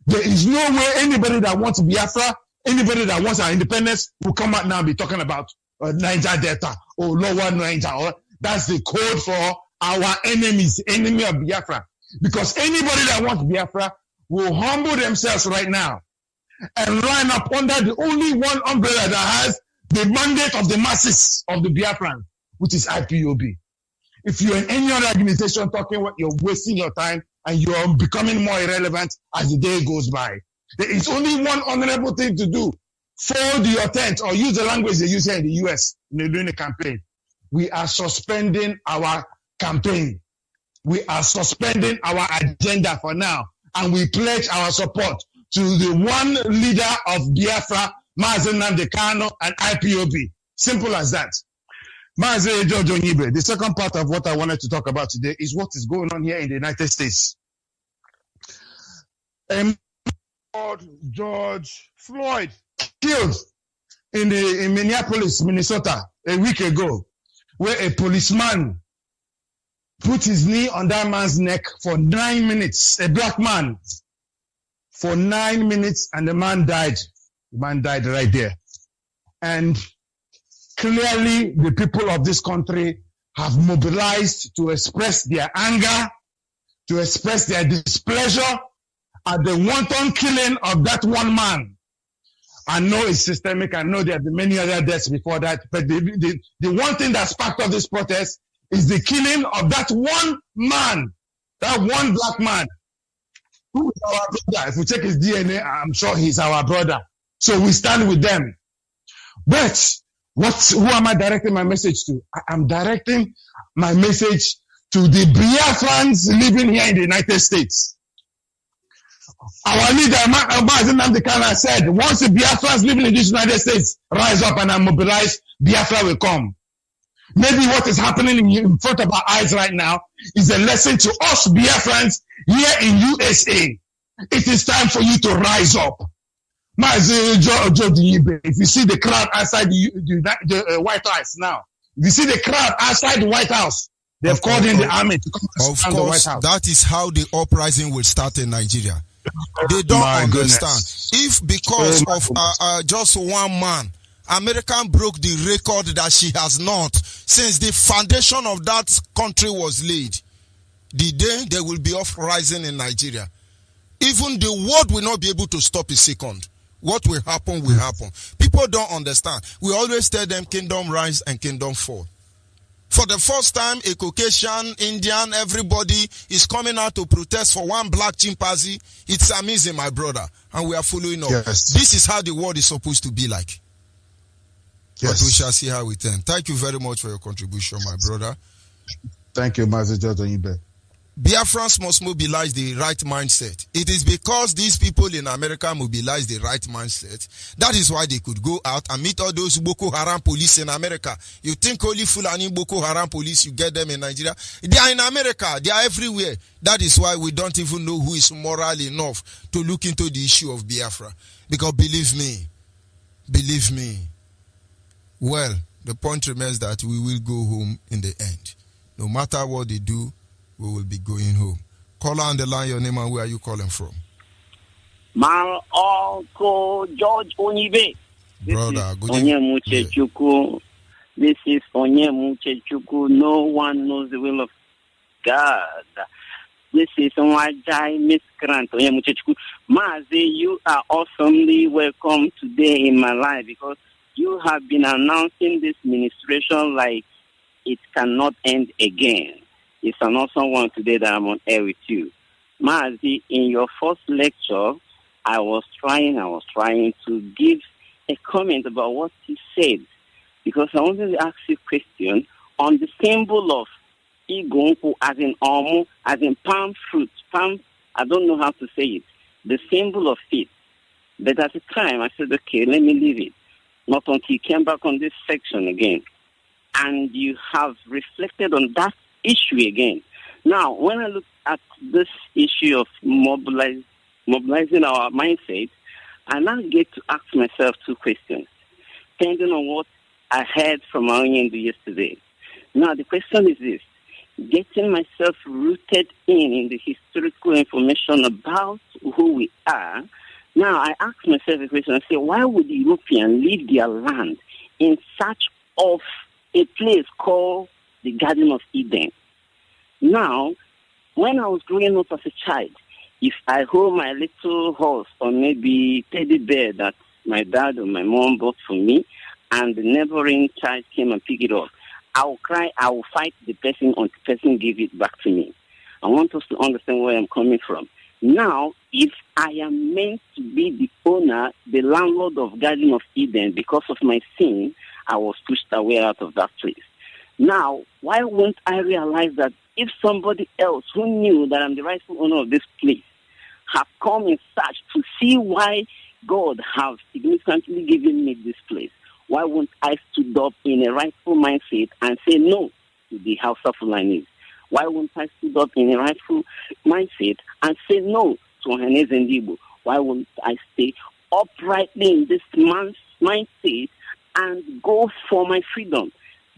There is no way anybody that wants Biafra, anybody that wants our independence will come out now and be talking about Niger Delta or Lower Niger. Or that's the code for our enemies, enemy of Biafra. Because anybody that wants Biafra will humble themselves right now and line up under the only one umbrella that has the mandate of the masses of the Biafran, which is IPOB. If you're in any other organization talking what, you're wasting your time and you're becoming more irrelevant as the day goes by. There is only one honorable thing to do. Fold your tent or use the language they use here in the US during the campaign. We are suspending our campaign. We are suspending our agenda for now. And we pledge our support to the one leader of Biafra, Mazi Nnamdi Kanu and IPOB. Simple as that. Mazi Onyeibe, the second part of what I wanted to talk about today is what is going on here in the United States. George Floyd killed in Minneapolis, Minnesota, a week ago, where a policeman put his knee on that man's neck for 9 minutes, a black man, for 9 minutes, and the man died. The man died right there. And clearly, the people of this country have mobilized to express their anger, to express their displeasure at the wanton killing of that one man. I know it's systemic. I know there have been many other deaths before that. But the one thing that sparked off this protest is the killing of that one man, that one black man, who is our brother. If we check his DNA, I'm sure he's our brother. So we stand with them. But who am I directing my message to? I'm directing my message to the Biafrans living here in the United States. Our leader, Mazi Nnamdi Kanu, said, once the Biafrans living in this United States rise up and are mobilized, Biafra will come. Maybe what is happening in front of our eyes right now is a lesson to us Biafrans here in USA. It is time for you to rise up. Mazi Onyeibe, if you see the crowd outside the White House now, if you see the crowd outside the White House, they've called in the army to come and surround the White House. That is how the uprising will start in Nigeria. They don't understand. If because of just one man, America broke the record that she has not since the foundation of that country was laid, the day there will be uprising in Nigeria, even the world will not be able to stop a second. What will happen will happen. People don't understand. We always tell them kingdom rise and kingdom fall. For the first time, a Caucasian, Indian, everybody is coming out to protest for one black chimpanzee. It's amazing, my brother. And we are following up. Yes. This is how the world is supposed to be like. Yes. But we shall see how it ends. Thank you very much for your contribution, my brother. Thank you, Mazi Onyeibe. Biafrans must mobilize the right mindset. It is because these people in America mobilize the right mindset. That is why they could go out and meet all those Boko Haram police in America. You think only Fulani Boko Haram police, you get them in Nigeria? They are in America. They are everywhere. That is why we don't even know who is moral enough to look into the issue of Biafra. Because believe me, well, the point remains that we will go home in the end. No matter what they do, we will be going home. Caller on the line, your name and where are you calling from? My uncle George Onyeibe. Brother, good evening. Yeah. This is Onyeibe. No one knows the will of God. This is Wajai Miscreant. Mazi, you are awesomely welcome today in my life because you have been announcing this ministration like it cannot end again. It's an awesome one today that I'm on air with you. Mazi, in your first lecture, I was trying to give a comment about what he said because I wanted to ask you a question on the symbol of Igonku as in Omu, as in palm fruit. Palm, I don't know how to say it. The symbol of faith. But at the time, I said, okay, let me leave it. not until you came back on this section again. And you have reflected on that issue again. Now, when I look at this issue of mobilizing our mindset, I now get to ask myself two questions, depending on what I heard from Onyeibe yesterday. Now, the question is this: getting myself rooted in the historical information about who we are. Now, I ask myself a question and say, why would the European leave their land in search of a place called the Garden of Eden? Now, when I was growing up as a child, if I hold my little horse or maybe teddy bear that my dad or my mom bought for me, and the neighboring child came and picked it up, I will cry, I will fight the person until the person give it back to me. I want us to understand where I'm coming from. Now, if I am meant to be the owner, the landlord of Garden of Eden, because of my sin, I was pushed away out of that place. Now, why won't I realize that if somebody else who knew that I'm the rightful owner of this place have come in search to see why God has significantly given me this place, why won't I stood up in a rightful mindset and say no to the House of Fulani? Why won't I stood up in a rightful mindset and say no to Onyeibe Ndibo? Why won't I stay uprightly in this man's mindset and go for my freedom?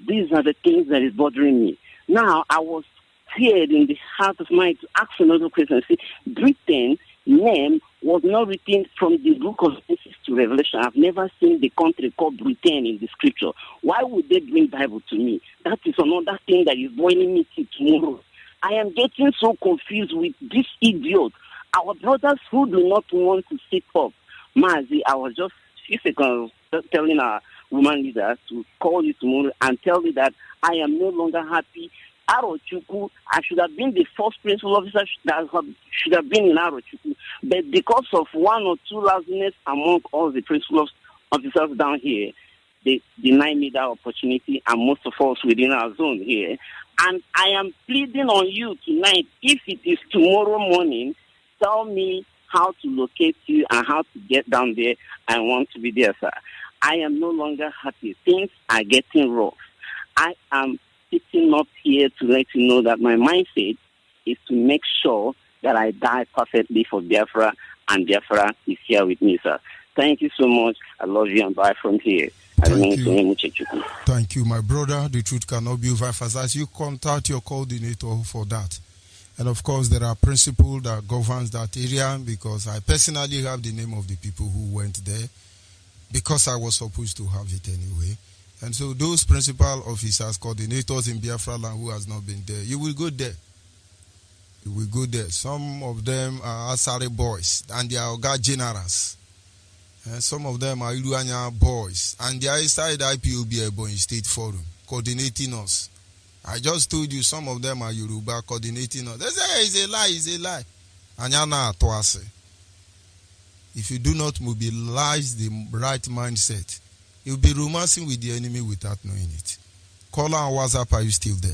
These are the things that is bothering me. Now, I was scared in the heart of mine to ask another question. See, Britain's name was not written from the book of Genesis to Revelation. I've never seen the country called Britain in the scripture. Why would they bring Bible to me? That is another thing that is boiling me till tomorrow. I am getting so confused with this idiot. Our brothers who do not want to sit up. Mazi, I was just a few seconds telling our woman leader to call you tomorrow and tell me that I am no longer happy. Arochukwu, I should have been the first principal officer that should have been in Arochukwu. But because of one or two loudness among all the principal officers down here, they deny me that opportunity, and most of us within our zone here. And I am pleading on you tonight, if it is tomorrow morning, tell me how to locate you and how to get down there. I want to be there, sir. I am no longer happy. Things are getting rough. I am sitting up here to let you know that my mindset is to make sure that I die perfectly for Biafra, and Biafra is here with me, sir. Thank you so much. I love you, and bye from here. Thank you, my brother. The truth cannot be overemphasized. You contact your coordinator for that. And of course, there are principles that governs that area, because I personally have the name of the people who went there, because I was supposed to have it anyway. And so those principal officers, coordinators in Biafra land who has not been there, you will go there. You will go there. Some of them are Asare boys, and they are Oga generals. And some of them are Iruanya boys, and they are inside IPOB Ebonyi State Forum, coordinating us. I just told you some of them are Yoruba coordinating us. They say, it's a lie, it's a lie. Anyana Atoase. If you do not mobilize the right mindset, you'll be romancing with the enemy without knowing it. Caller on WhatsApp, are you still there?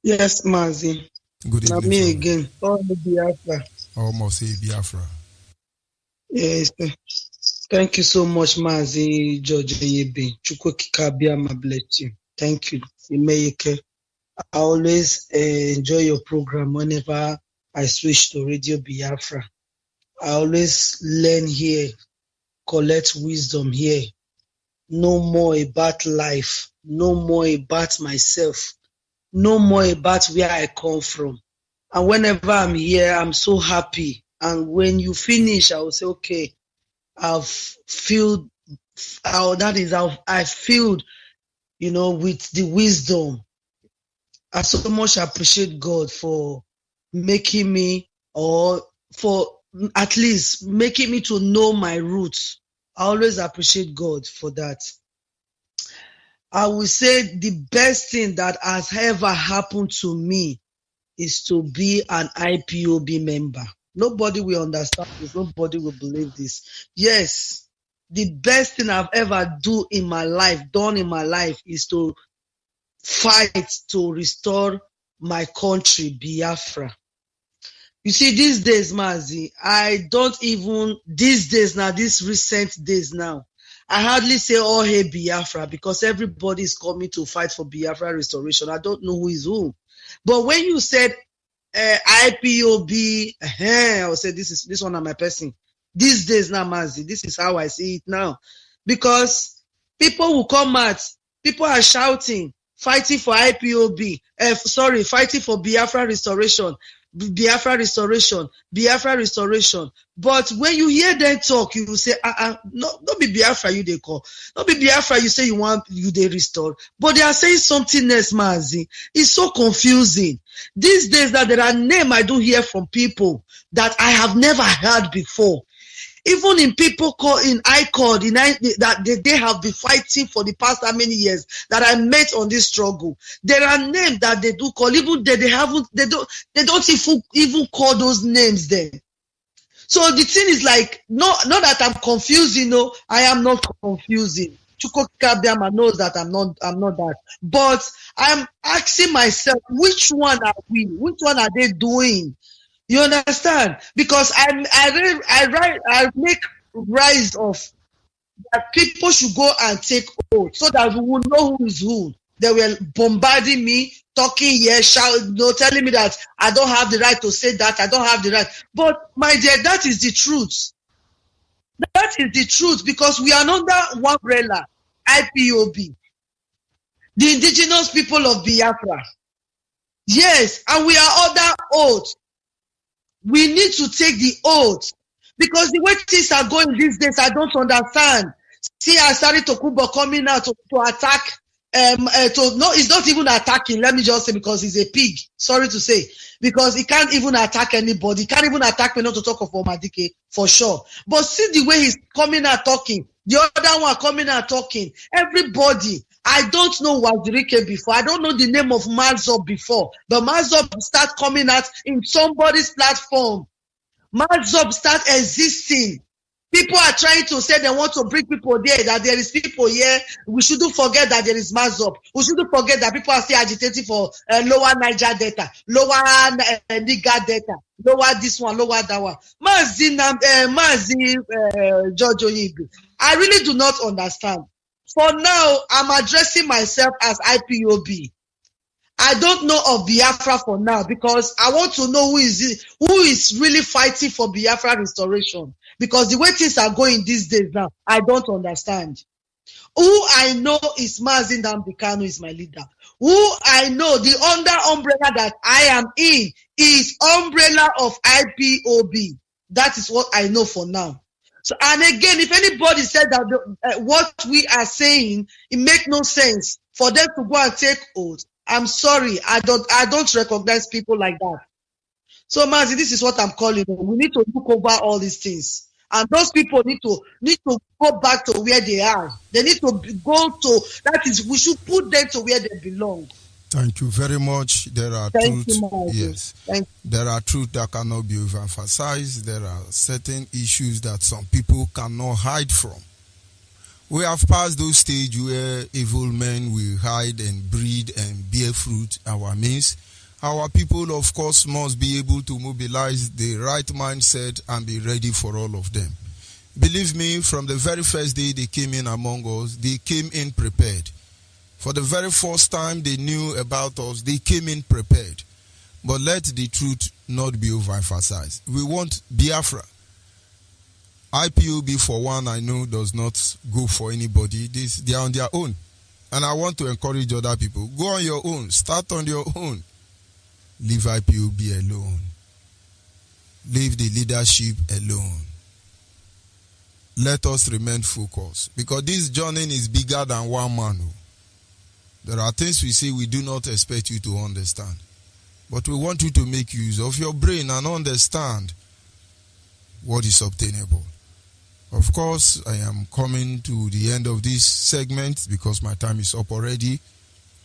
Yes, Mazi. Good evening. Now me again. Oh, Biafra. Almost say Biafra. Yes. Thank you so much, Mazi George Onyeibe. Chukwu Kikabiyama bless you. Thank you. I always enjoy your program whenever I switch to Radio Biafra. I always learn here, collect wisdom here, know more about life, know more about myself, know more about where I come from. And whenever I'm here, I'm so happy. And when you finish, I will say, okay, I filled, with the wisdom. I so much appreciate God for making me, or for at least making me to know my roots. I always appreciate God for that. I will say the best thing that has ever happened to me is to be an IPOB member. Nobody will understand this. Nobody will believe this. Yes, the best thing I've ever done in my life is to fight to restore my country, Biafra. You see, these days, Mazi, these recent days now, I hardly say all hail Biafra because everybody is coming to fight for Biafra restoration. I don't know who is who. But when you said IPOB, I will say this one of my person. These days now, Mazi, this is how I see it now. Because people will come out, people are shouting, fighting for IPOB, fighting for Biafra restoration. Biafra restoration, Biafra restoration. But when you hear them talk, you will say, no, don't be Biafra you they call. Don't be Biafra you say you they restore. But they are saying something else, Mazi. It's so confusing. These days that there are names I do hear from people that I have never heard before. Even in people that they have been fighting for the past how many years that I met on this struggle. There are names that they do call, even they don't even call those names there. So the thing is like, not that I'm confusing, I am not confusing. Chuko Kabiama knows that I'm not that. But I'm asking myself, which one are we? Which one are they doing? You understand? Because I make rise of that people should go and take oath so that we will know who is who. They were bombarding me, talking here, telling me that I don't have the right to say that, I don't have the right. But my dear, that is the truth. That is the truth because we are under one umbrella, IPOB, the indigenous people of Biafra. Yes, and we are under oath. We need to take the oath because the way things are going these days, I don't understand. See, Asari Tokubo coming out to attack. It's not even attacking. Let me just say because he's a pig. Sorry to say, because he can't even attack anybody. He can't even attack me. Not to talk of Omadike for sure. But see the way he's coming out talking. The other one coming out talking. Everybody. I don't know Wazirike before. I don't know the name of Mazob before. But Mazob start coming out in somebody's platform. Mazob start existing. People are trying to say they want to bring people there, that there is people here. We shouldn't forget that there is Mazob. We shouldn't forget that people are still agitating for lower Niger data, lower Niger data, lower this one, lower that one. Mazi, George Onyeibe. I really do not understand. For now, I'm addressing myself as IPOB. I don't know of Biafra for now because I want to know who is really fighting for Biafra restoration. Because the way things are going these days now, I don't understand. Who I know is Mazi Nnamdi Kanu is my leader. Who I know, the umbrella that I am in is umbrella of IPOB. That is what I know for now. So, and again, if anybody said that what we are saying, it makes no sense for them to go and take oath. I'm sorry, I don't recognize people like that. So, Mazi, this is what I'm calling. We need to look over all these things, and those people need to go back to where they are. They need to go to that is. We should put them to where they belong. Thank you very much. There are truths. Yes, there are truths that cannot be overemphasized. There are certain issues that some people cannot hide from. We have passed those stages where evil men will hide and breed and bear fruit our means. Our people, of course, must be able to mobilize the right mindset and be ready for all of them. Believe me, from the very first day they came in among us, they came in prepared. For the very first time they knew about us, they came in prepared. But let the truth not be overemphasized. We want Biafra. IPOB, for one, I know does not go for anybody. They are on their own. And I want to encourage other people. Go on your own. Start on your own. Leave IPOB alone. Leave the leadership alone. Let us remain focused. Because this journey is bigger than one man. There are things we say we do not expect you to understand. But we want you to make use of your brain and understand what is obtainable. Of course, I am coming to the end of this segment because my time is up already.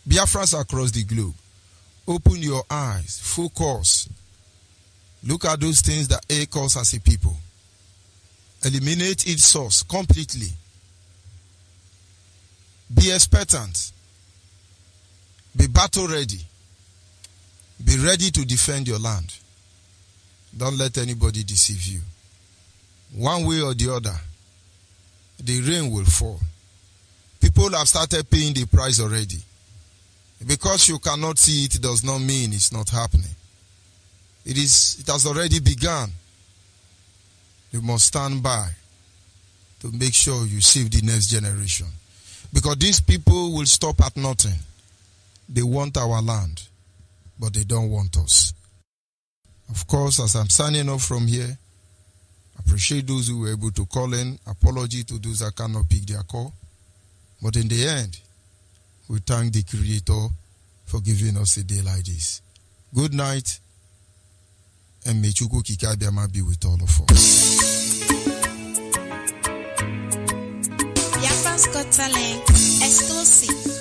Biafrans across the globe, open your eyes, focus. Look at those things that ache us as a people. Eliminate its source completely. Be expectant. Be battle ready. Be ready to defend your land. Don't let anybody deceive you. One way or the other, the rain will fall. People have started paying the price already. Because you cannot see it does not mean it's not happening. It has already begun. You must stand by to make sure you save the next generation. Because these people will stop at nothing. They want our land, but they don't want us. Of course, as I'm signing off from here, I appreciate those who were able to call in. Apology to those that cannot pick their call. But in the end, we thank the Creator for giving us a day like this. Good night, and may Chukwu Kikabiama be with all of us. Biafra's Got Talent exclusive.